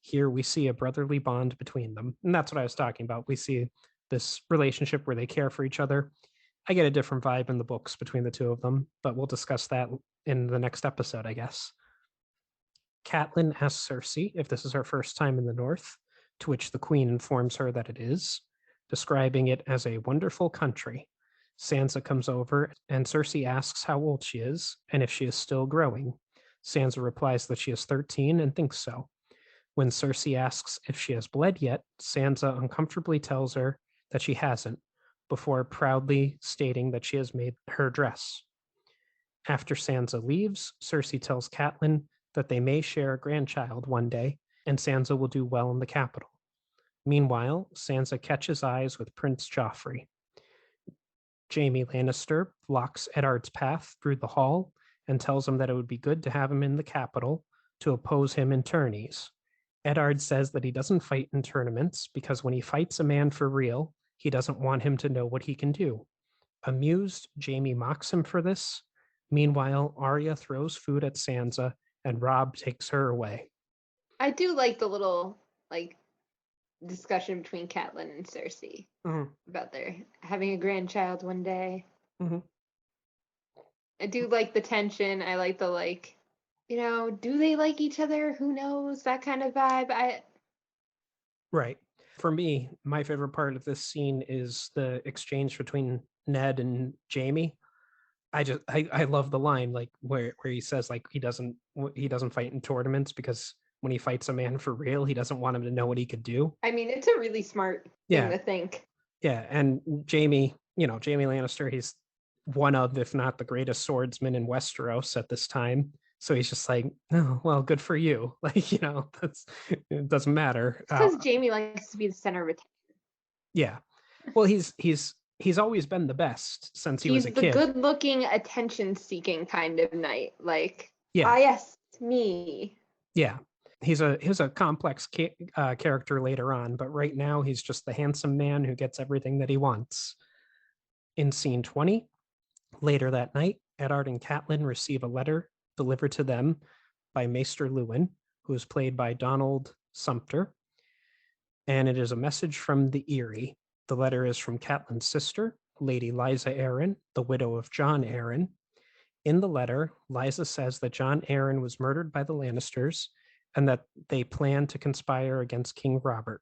Speaker 1: Here we see a brotherly bond between them. And that's what I was talking about. We see this relationship where they care for each other. I get a different vibe in the books between the two of them, but we'll discuss that in the next episode, I guess. Catelyn asks Cersei if this is her first time in the North, to which the Queen informs her that it is, describing it as a wonderful country. Sansa comes over, and Cersei asks how old she is and if she is still growing. Sansa replies that she is 13 and thinks so. When Cersei asks if she has bled yet, Sansa uncomfortably tells her that she hasn't, before proudly stating that she has made her dress. After Sansa leaves, Cersei tells Catelyn that they may share a grandchild one day, and Sansa will do well in the capital. Meanwhile, Sansa catches eyes with Prince Joffrey. Jaime Lannister blocks Eddard's path through the hall and tells him that it would be good to have him in the capital to oppose him in tourneys. Eddard says that he doesn't fight in tournaments because when he fights a man for real, he doesn't want him to know what he can do. Amused, Jaime mocks him for this. Meanwhile, Arya throws food at Sansa and Robb takes her away.
Speaker 2: I do like the little discussion between Catelyn and Cersei about their having a grandchild one day. I do like the tension. I like the do they like each other? Who knows? That kind of vibe.
Speaker 1: Right. For me, my favorite part of this scene is the exchange between Ned and Jaime. I love the line where he says he doesn't fight in tournaments because when he fights a man for real, he doesn't want him to know what he could do.
Speaker 2: I mean, it's a really smart thing to think.
Speaker 1: Yeah, and Jaime Lannister, he's one of, if not the greatest swordsman in Westeros at this time. So he's just like, oh, well, good for you. It doesn't matter.
Speaker 2: Because Jaime likes to be the center of attention.
Speaker 1: Yeah. Well, he's always been the best since he was a kid.
Speaker 2: He's the good-looking, attention-seeking kind of knight. Yes, me.
Speaker 1: Yeah. He's a complex character later on, but right now he's just the handsome man who gets everything that he wants. In scene 20, later that night, Eddard and Catelyn receive a letter delivered to them by Maester Luwin, who is played by Donald Sumpter, and it is a message from the Eyrie. The letter is from Catelyn's sister, Lady Lysa Arryn, the widow of Jon Arryn. In the letter, Lysa says that Jon Arryn was murdered by the Lannisters and that they plan to conspire against King Robert.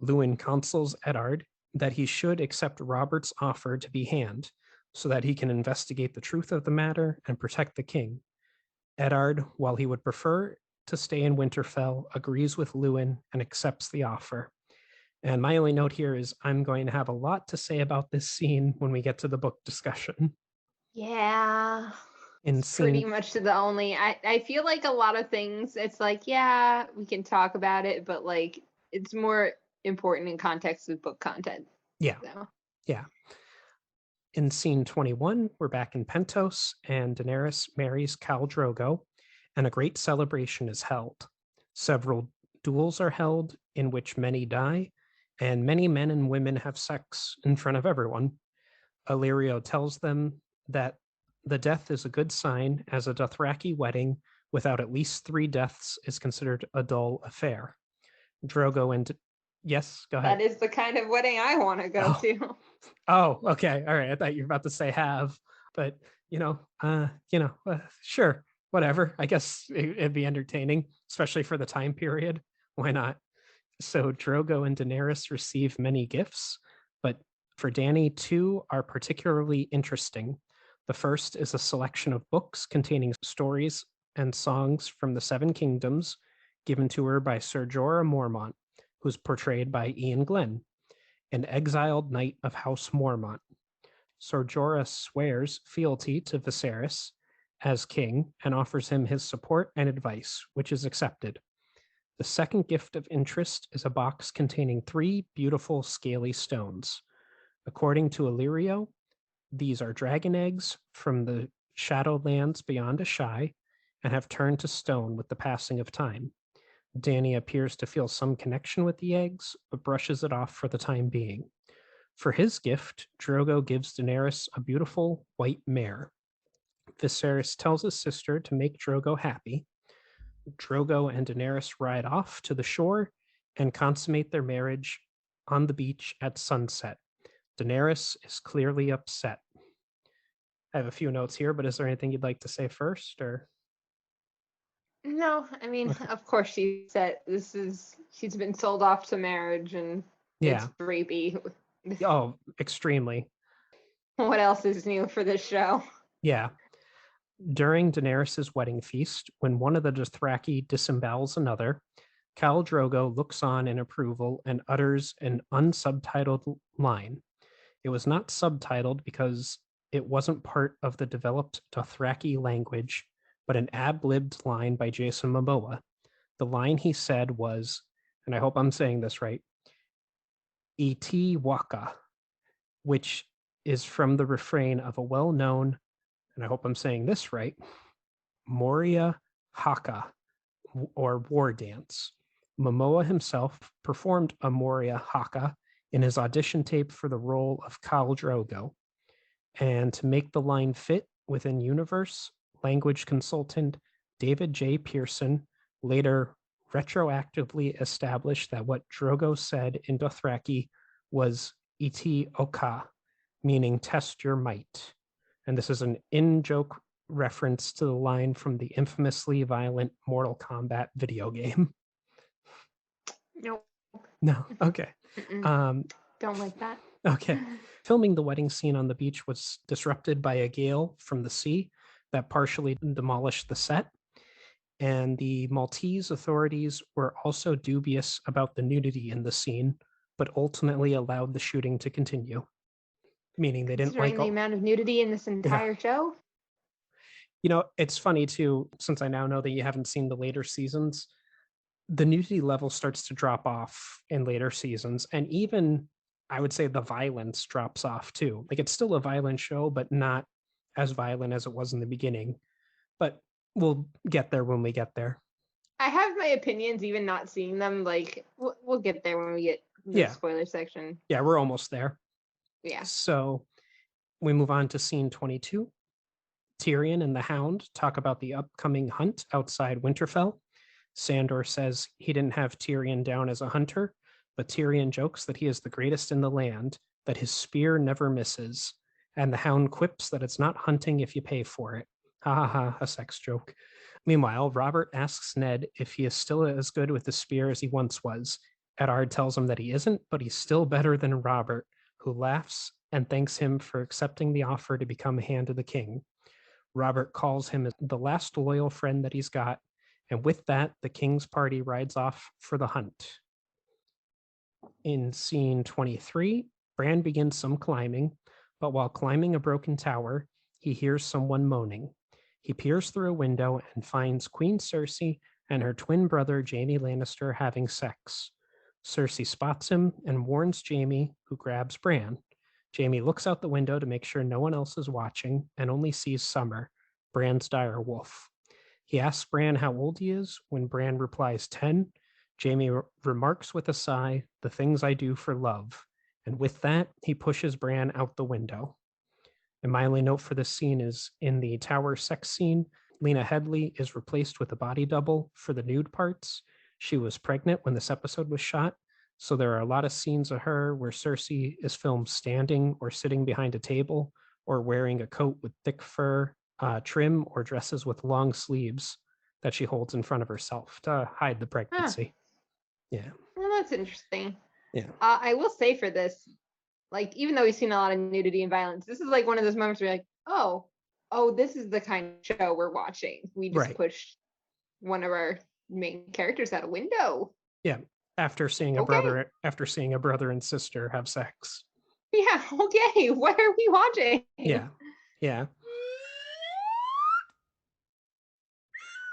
Speaker 1: Luwin counsels Eddard that he should accept Robert's offer to be hanged so that he can investigate the truth of the matter and protect the king. Eddard, while he would prefer to stay in Winterfell, agrees with Luwin and accepts the offer. And my only note here is I'm going to have a lot to say about this scene when we get to the book discussion.
Speaker 2: Yeah.
Speaker 1: In
Speaker 2: It's pretty
Speaker 1: scene,
Speaker 2: much the only I feel like a lot of things it's like, yeah, we can talk about it, but like it's more important in context with book content.
Speaker 1: yeah,
Speaker 2: So
Speaker 1: yeah. In scene 21, we're back in Pentos, and Daenerys marries Khal Drogo, and a great celebration is held. Several duels are held in which many die, and many men and women have sex in front of everyone. Illyrio tells them that the death is a good sign, as a Dothraki wedding without at least 3 deaths is considered a dull affair. Drogo and yes, go ahead.
Speaker 2: that is the kind of wedding I want to go
Speaker 1: Oh.
Speaker 2: to.
Speaker 1: Oh, okay. All right. I thought you were about to say have, but sure, whatever. I guess it'd be entertaining, especially for the time period. Why not? So Drogo and Daenerys receive many gifts, but for Dany, 2 are particularly interesting. The first is a selection of books containing stories and songs from the Seven Kingdoms given to her by Ser Jorah Mormont, who's portrayed by Ian Glenn, an exiled knight of House Mormont. Ser Jorah swears fealty to Viserys as king and offers him his support and advice, which is accepted. The second gift of interest is a box containing 3 beautiful scaly stones. According to Illyrio, these are dragon eggs from the Shadowlands beyond Ashai and have turned to stone with the passing of time. Dany appears to feel some connection with the eggs, but brushes it off for the time being. For his gift, Drogo gives Daenerys a beautiful white mare. Viserys tells his sister to make Drogo happy. Drogo and Daenerys ride off to the shore and consummate their marriage on the beach at sunset. Daenerys is clearly upset. I have a few notes here, but is there anything you'd like to say first, or?
Speaker 2: No, I mean,
Speaker 1: Okay.
Speaker 2: of course she's been sold off to marriage and it's
Speaker 1: Yeah.
Speaker 2: rapey.
Speaker 1: Oh, extremely.
Speaker 2: What else is new for this show?
Speaker 1: Yeah. During Daenerys' wedding feast, when one of the Dothraki disembowels another, Khal Drogo looks on in approval and utters an unsubtitled line. It was not subtitled because it wasn't part of the developed Dothraki language, but an ad-libbed line by Jason Momoa. The line he said was, and I hope I'm saying this right, "Iti Waka," which is from the refrain of a well-known, and I hope I'm saying this right, Moria Haka, or war dance. Momoa himself performed a Moria Haka in his audition tape for the role of Khal Drogo. And to make the line fit within universe, language consultant David J. Pearson later retroactively established that what Drogo said in Dothraki was Iti Oka, meaning test your might. And this is an in-joke reference to the line from the infamously violent Mortal Kombat video game.
Speaker 2: Nope.
Speaker 1: No, okay.
Speaker 2: Don't like that.
Speaker 1: Okay. Filming the wedding scene on the beach was disrupted by a gale from the sea that partially demolished the set. And the Maltese authorities were also dubious about the nudity in the scene, but ultimately allowed the shooting to continue. Meaning they didn't like
Speaker 2: Considering the amount of nudity in this entire show.
Speaker 1: It's funny too, since I now know that you haven't seen the later seasons, the nudity level starts to drop off in later seasons. And even I would say the violence drops off too. Like it's still a violent show, but not as violent as it was in the beginning. But we'll get there when we get there.
Speaker 2: I have my opinions, even not seeing them. Like we'll get there when we get the spoiler section.
Speaker 1: Yeah, we're almost there.
Speaker 2: Yeah.
Speaker 1: So we move on to scene 22. Tyrion and the Hound talk about the upcoming hunt outside Winterfell. Sandor says he didn't have Tyrion down as a hunter, but Tyrion jokes that he is the greatest in the land, that his spear never misses, and the Hound quips that it's not hunting if you pay for it. Ha ha ha, a sex joke. Meanwhile, Robert asks Ned if he is still as good with the spear as he once was. Eddard tells him that he isn't, but he's still better than Robert, who laughs and thanks him for accepting the offer to become Hand of the King. Robert calls him the last loyal friend that he's got, and with that, the king's party rides off for the hunt. In scene 23, Bran begins some climbing, but while climbing a broken tower, he hears someone moaning. He peers through a window and finds Queen Cersei and her twin brother Jaime Lannister having sex. Cersei spots him and warns Jaime, who grabs Bran. Jaime looks out the window to make sure no one else is watching and only sees Summer, Bran's dire wolf. He asks Bran how old he is. When Bran replies 10, Jaime remarks with a sigh, "The things I do for love." And with that, he pushes Bran out the window. And my only note for this scene is in the tower sex scene, Lena Headey is replaced with a body double for the nude parts. She was pregnant when this episode was shot, so there are a lot of scenes of her where Cersei is filmed standing or sitting behind a table or wearing a coat with thick fur trim or dresses with long sleeves that she holds in front of herself to hide the pregnancy. Yeah.
Speaker 2: Well, that's interesting.
Speaker 1: Yeah.
Speaker 2: I will say for this, like, even though we've seen a lot of nudity and violence, this is like one of those moments where you're like, oh, this is the kind of show we're watching. We just pushed one of our main characters out a window.
Speaker 1: Yeah. After seeing a brother and sister have sex.
Speaker 2: Yeah, okay. What are we watching?
Speaker 1: Yeah. Yeah.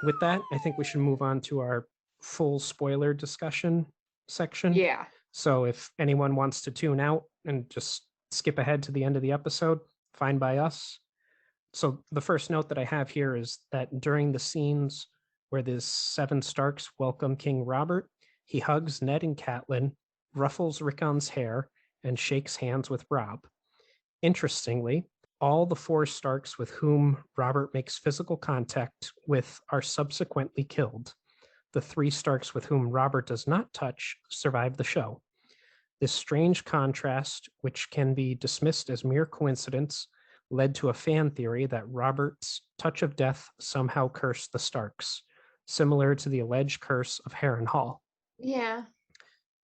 Speaker 1: With that, I think we should move on to our full spoiler discussion section.
Speaker 2: Yeah.
Speaker 1: So if anyone wants to tune out and just skip ahead to the end of the episode, fine by us. So the first note that I have here is that during the scenes where the 7 Starks welcome King Robert, he hugs Ned and Catelyn, ruffles Rickon's hair, and shakes hands with Robb. Interestingly, all the 4 Starks with whom Robert makes physical contact with are subsequently killed. The 3 Starks with whom Robert does not touch survive the show. This strange contrast, which can be dismissed as mere coincidence, led to a fan theory that Robert's touch of death somehow cursed the Starks, similar to the alleged curse of Harrenhal.
Speaker 2: Yeah.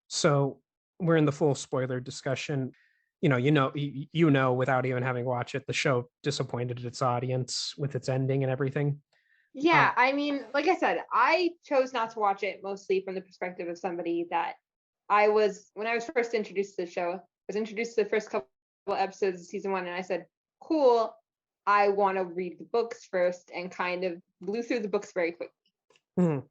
Speaker 1: So we're in the full spoiler discussion. You know, without even having watched it, the show disappointed its audience with its ending and everything.
Speaker 2: Yeah, I mean, like I said, I chose not to watch it mostly from the perspective of somebody that when I was first introduced to the show, I was introduced to the first couple episodes of season 1, and I said, cool, I want to read the books first, and kind of blew through the books very quickly.
Speaker 1: Mm-hmm.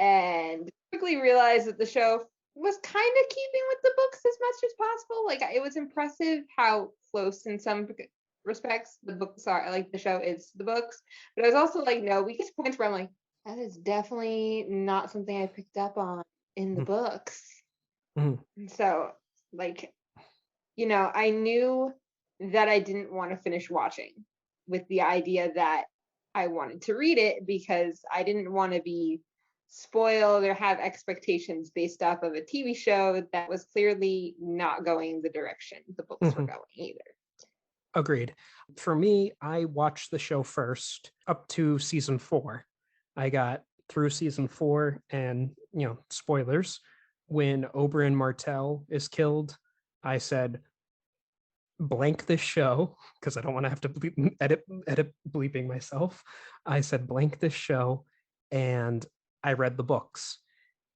Speaker 2: And quickly realized that the show was kind of keeping with the books as much as possible. Like, it was impressive how close in some respects the books are, like the show is the books, but I was also like, no, we get to points where I'm like, that is definitely not something I picked up on in the books. Mm-hmm. So, like, I knew that I didn't want to finish watching with the idea that I wanted to read it because I didn't want to be spoiled or have expectations based off of a TV show that was clearly not going the direction the books were going either.
Speaker 1: Agreed. For me, I watched the show first up to season 4. I got through season 4 and, spoilers, when Oberyn Martell is killed, I said, blank this show, because I don't want to have to edit bleeping myself. I said, blank this show, and I read the books.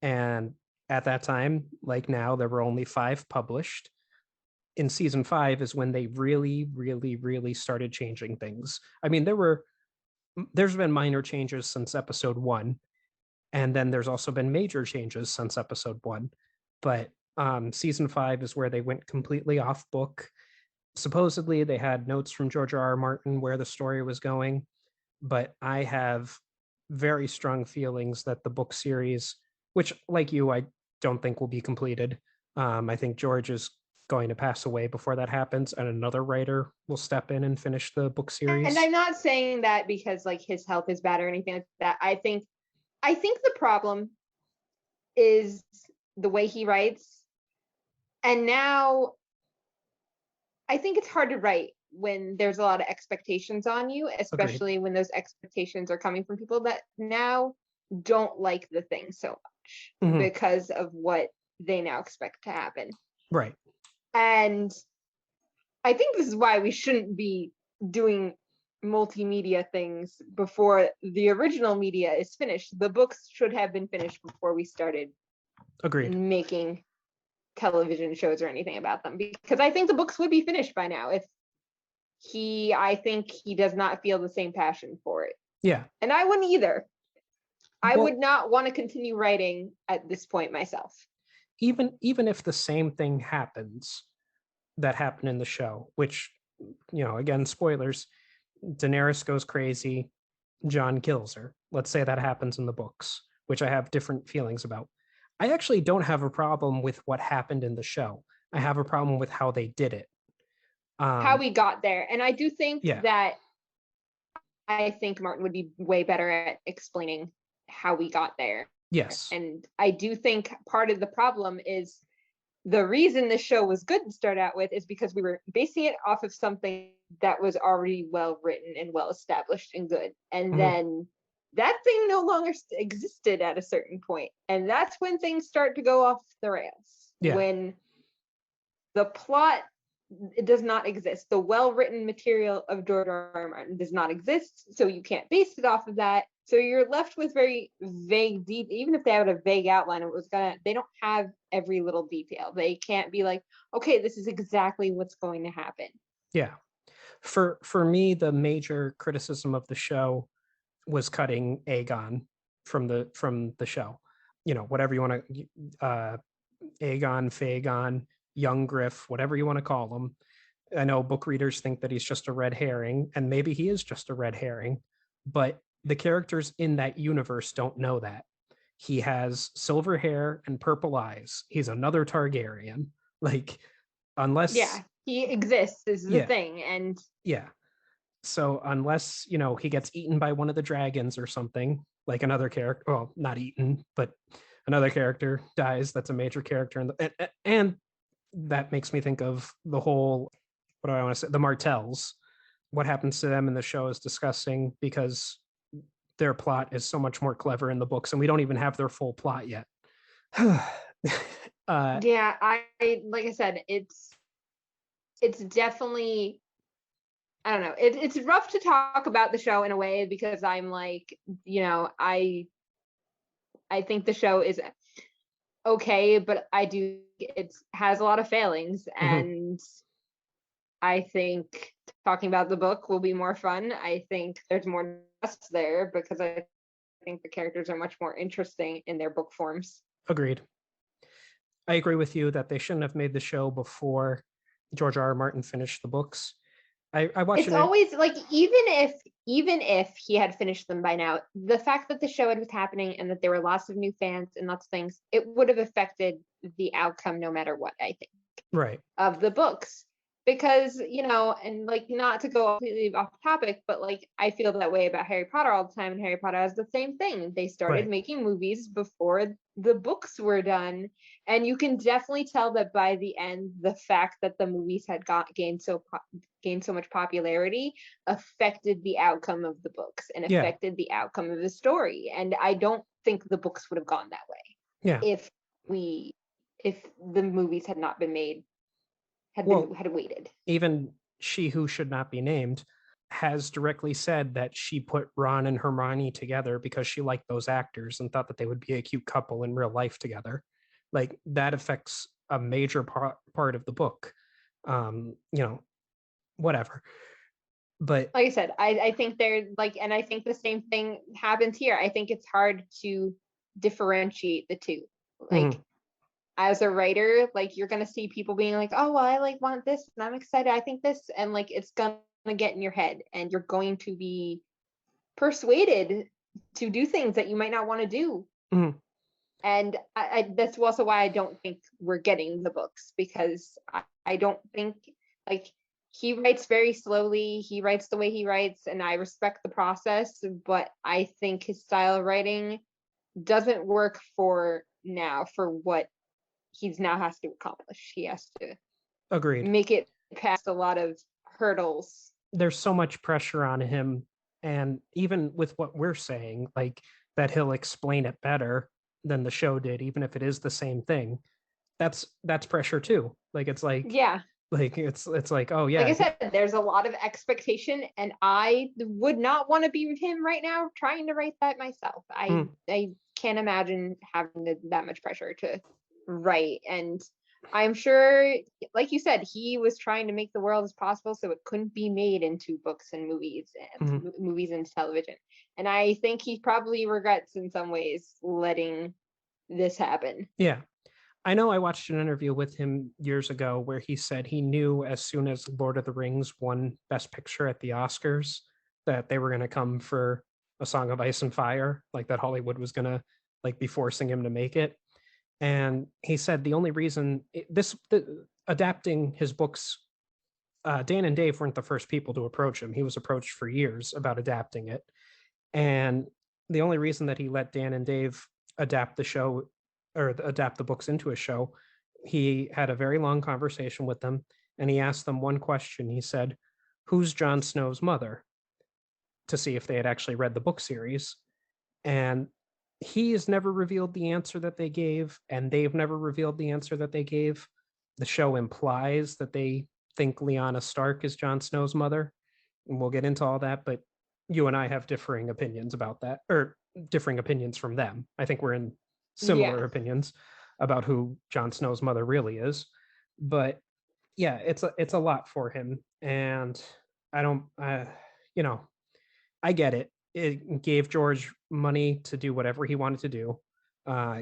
Speaker 1: And at that time, like now, there were only 5 published. In season 5 is when they really, really, really started changing things. I mean, there's been minor changes since episode 1, and then there's also been major changes since episode 1. But season 5 is where they went completely off book. Supposedly, they had notes from George R.R. Martin where the story was going, but I have very strong feelings that the book series, which, like you, I don't think will be completed. I think George is going to pass away before that happens, and another writer will step in and finish the book series.
Speaker 2: And I'm not saying that because like his health is bad or anything like that. I think the problem is the way he writes. And now I think it's hard to write when there's a lot of expectations on you, especially Agreed. When those expectations are coming from people that now don't like the thing so much because of what they now expect to happen.
Speaker 1: Right.
Speaker 2: And I think this is why we shouldn't be doing multimedia things before the original media is finished. The books should have been finished before we started
Speaker 1: Agreed.
Speaker 2: making television shows or anything about them, because I think the books would be finished by now if I think he does not feel the same passion for it.
Speaker 1: Yeah.
Speaker 2: And I wouldn't either. I
Speaker 1: Well,
Speaker 2: would not want to continue writing at this point myself.
Speaker 1: even if the same thing happens that happened in the show, which, again, spoilers, Daenerys goes crazy, Jon kills her. Let's say that happens in the books, which I have different feelings about. I actually don't have a problem with what happened in the show. I have a problem with how they did it.
Speaker 2: How we got there. And I do think that I think Martin would be way better at explaining how we got there.
Speaker 1: Yes.
Speaker 2: And I do think part of the problem is the reason the show was good to start out with is because we were basing it off of something that was already well written and well established and good. And then that thing no longer existed at a certain point. And that's when things start to go off the rails.
Speaker 1: Yeah.
Speaker 2: When the plot, it does not exist. The well-written material of George R.R. Martin does not exist, so you can't base it off of that. So you're left with very vague, even if they had a vague outline, they don't have every little detail. They can't be like, okay, this is exactly what's going to happen.
Speaker 1: Yeah. For me, the major criticism of the show was cutting Aegon from the show. Whatever you want to, Aegon, Fagon, young Griff, whatever you want to call him. I know book readers think that he's just a red herring, and maybe he is just a red herring, but the characters in that universe don't know that. He has silver hair and purple eyes. He's another Targaryen. Like, unless...
Speaker 2: Yeah, he exists is the thing. And
Speaker 1: yeah. So unless, he gets eaten by one of the dragons or something, like another character, well, not eaten, but another character dies, that's a major character in and that makes me think of the whole, what do I want to say, the Martells. What happens to them in the show is disgusting because their plot is so much more clever in the books, and we don't even have their full plot yet.
Speaker 2: Yeah, like I said, it's definitely, I don't know. It's rough to talk about the show in a way because I'm like, I think the show is okay, but it has a lot of failings, and I think talking about the book will be more fun. I think there's more trust there because I think the characters are much more interesting in their book forms.
Speaker 1: Agreed. I agree with you that they shouldn't have made the show before George R.R. Martin finished the books. I watch
Speaker 2: it's always like, even if he had finished them by now, the fact that the show was happening and that there were lots of new fans and lots of things, it would have affected the outcome no matter what, I think.
Speaker 1: Right.
Speaker 2: Of the books. Because, and like, not to go completely off topic, but like, I feel that way about Harry Potter all the time, and Harry Potter has the same thing. They started making movies before the books were done, and you can definitely tell that by the end, the fact that the movies had gained so much popularity affected the outcome of the books and affected the outcome of the story. And I don't think the books would have gone that way.
Speaker 1: Yeah.
Speaker 2: If the movies had not been made. Had waited.
Speaker 1: Even She Who Should Not Be Named has directly said that she put Ron and Hermione together because she liked those actors and thought that they would be a cute couple in real life together. Like, that affects a major part of the book. Whatever. But
Speaker 2: like I said, I think they're like, and I think the same thing happens here. I think it's hard to differentiate the two. Like, as a writer, like, you're gonna see people being like, oh, well, I like want this and I'm excited, I think this, and like, it's gonna get in your head and you're going to be persuaded to do things that you might not want to do. And I that's also why I don't think we're getting the books, because I don't think, like, he writes very slowly, he writes the way he writes, and I respect the process, but I think his style of writing doesn't work for what he's now has to accomplish. He has to make it past a lot of hurdles.
Speaker 1: There's so much pressure on him, and even with what we're saying, like, that he'll explain it better than the show did, even if it is the same thing, that's pressure too. Like, it's like, like, it's like, oh yeah,
Speaker 2: like I said, there's a lot of expectation, and I would not want to be with him right now trying to write that myself. I can't imagine having that much pressure to write. And I'm sure, like you said, he was trying to make the world as possible so it couldn't be made into books and movies and movies and television. And I think he probably regrets in some ways letting this happen.
Speaker 1: Yeah. I know I watched an interview with him years ago where he said he knew as soon as Lord of the Rings won Best Picture at the Oscars that they were going to come for A Song of Ice and Fire, like that Hollywood was going to like be forcing him to make it. And he said the only reason adapting his books, Dan and Dave weren't the first people to approach him. He was approached for years about adapting it. And the only reason that he let Dan and Dave adapt the show or adapt the books into a show, he had a very long conversation with them and he asked them one question. He said, "Who's Jon Snow's mother?" to see if they had actually read the book series. And he has never revealed the answer that they gave, and they've never revealed the answer that they gave. The show implies that they think Lyanna Stark is Jon Snow's mother, and we'll get into all that, but you and I have differing opinions about that, or differing opinions from them. I think we're in similar opinions about who Jon Snow's mother really is. But yeah, it's a lot for him, and I don't, I get it. It gave George money to do whatever he wanted to do.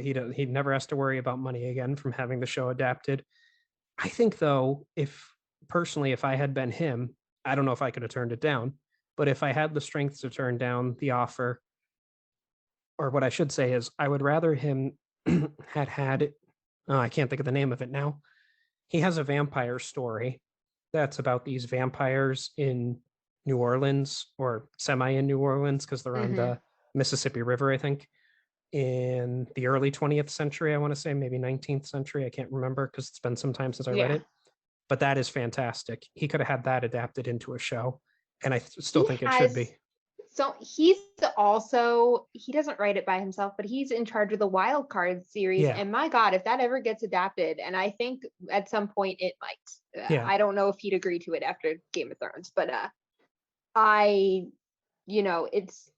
Speaker 1: He never has to worry about money again from having the show adapted. I think though, if I had been him, I don't know if I could have turned it down, but if I had the strength to turn down the offer, or what I should say is I would rather him had I can't think of the name of it now. He has a vampire story that's about these vampires in New Orleans, or semi in New Orleans, because they're on the Mississippi River, I think, in the early 20th century, I want to say, maybe 19th century. I can't remember because it's been some time since I read it. But that is fantastic. He could have had that adapted into a show, and I still think it should be.
Speaker 2: So he doesn't write it by himself, but he's in charge of the Wild Card series. Yeah. And my God, if that ever gets adapted, and I think at some point it might. I don't know if he'd agree to it after Game of Thrones, but it's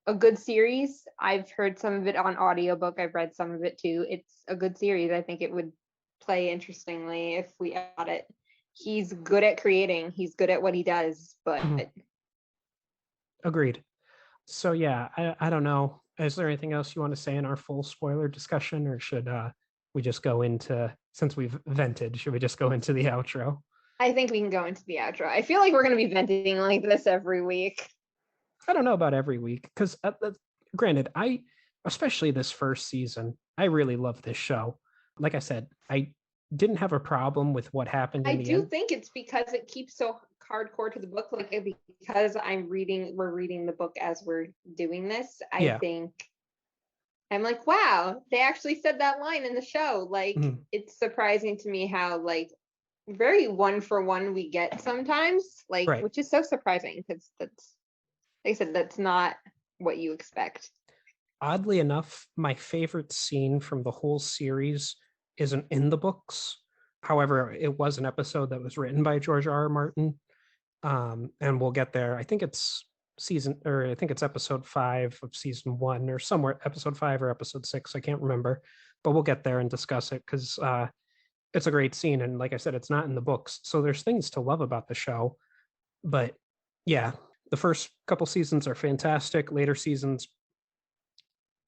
Speaker 2: a good series. I've heard some of it on audiobook. I've read some of it too. It's a good series. I think it would play interestingly if we got it. He's good at creating. He's good at what he does, but
Speaker 1: agreed. So yeah, I don't know. Is there anything else you want to say in our full spoiler discussion, or should we just go into, since we've vented, should we just go into the outro?
Speaker 2: I think we can go into the outro. I feel like we're going to be venting like this every week.
Speaker 1: I don't know about every week, because granted, especially this first season, I really love this show. Like I said, I didn't have a problem with what happened in the end.
Speaker 2: I do think it's because it keeps so hardcore to the book, like because we're reading the book as we're doing this. I think I'm like, wow, they actually said that line in the show. Like, it's surprising to me how like very one for one we get sometimes, like, which is so surprising because that's, like I said, that's not what you expect.
Speaker 1: Oddly enough, my favorite scene from the whole series isn't in the books. However, it was an episode that was written by George R.R. Martin. And we'll get there. I think it's episode 5 of season 1, or somewhere episode 5 or episode 6. I can't remember, but we'll get there and discuss it because it's a great scene. And like I said, it's not in the books. So there's things to love about the show. But yeah, the first couple seasons are fantastic. Later seasons,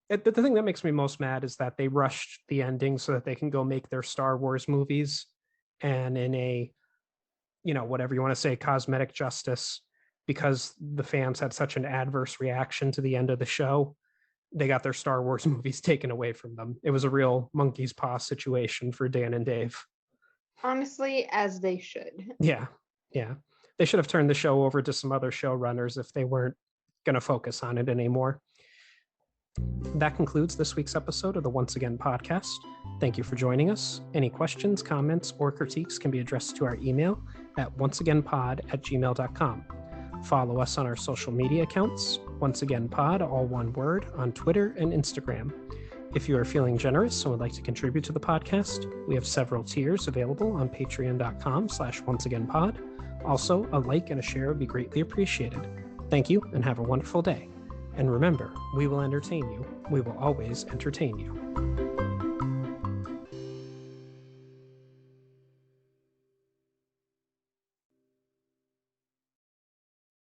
Speaker 1: the thing that makes me most mad is that they rushed the ending so that they can go make their Star Wars movies. And in a, whatever you want to say, cosmetic justice, because the fans had such an adverse reaction to the end of the show, they got their Star Wars movies taken away from them. It was a real monkey's paw situation for Dan and Dave.
Speaker 2: Honestly, as they should.
Speaker 1: Yeah. They should have turned the show over to some other showrunners if they weren't going to focus on it anymore. That concludes this week's episode of the Once Again podcast. Thank you for joining us. Any questions, comments, or critiques can be addressed to our email at onceagainpod@gmail.com. Follow us on our social media accounts, Once Again Pod, all one word, on Twitter and Instagram. If you are feeling generous and would like to contribute to the podcast, we have several tiers available on patreon.com/onceagainpod. Also, a like and a share would be greatly appreciated. Thank you and have a wonderful day. And remember, we will entertain you. We will always entertain you.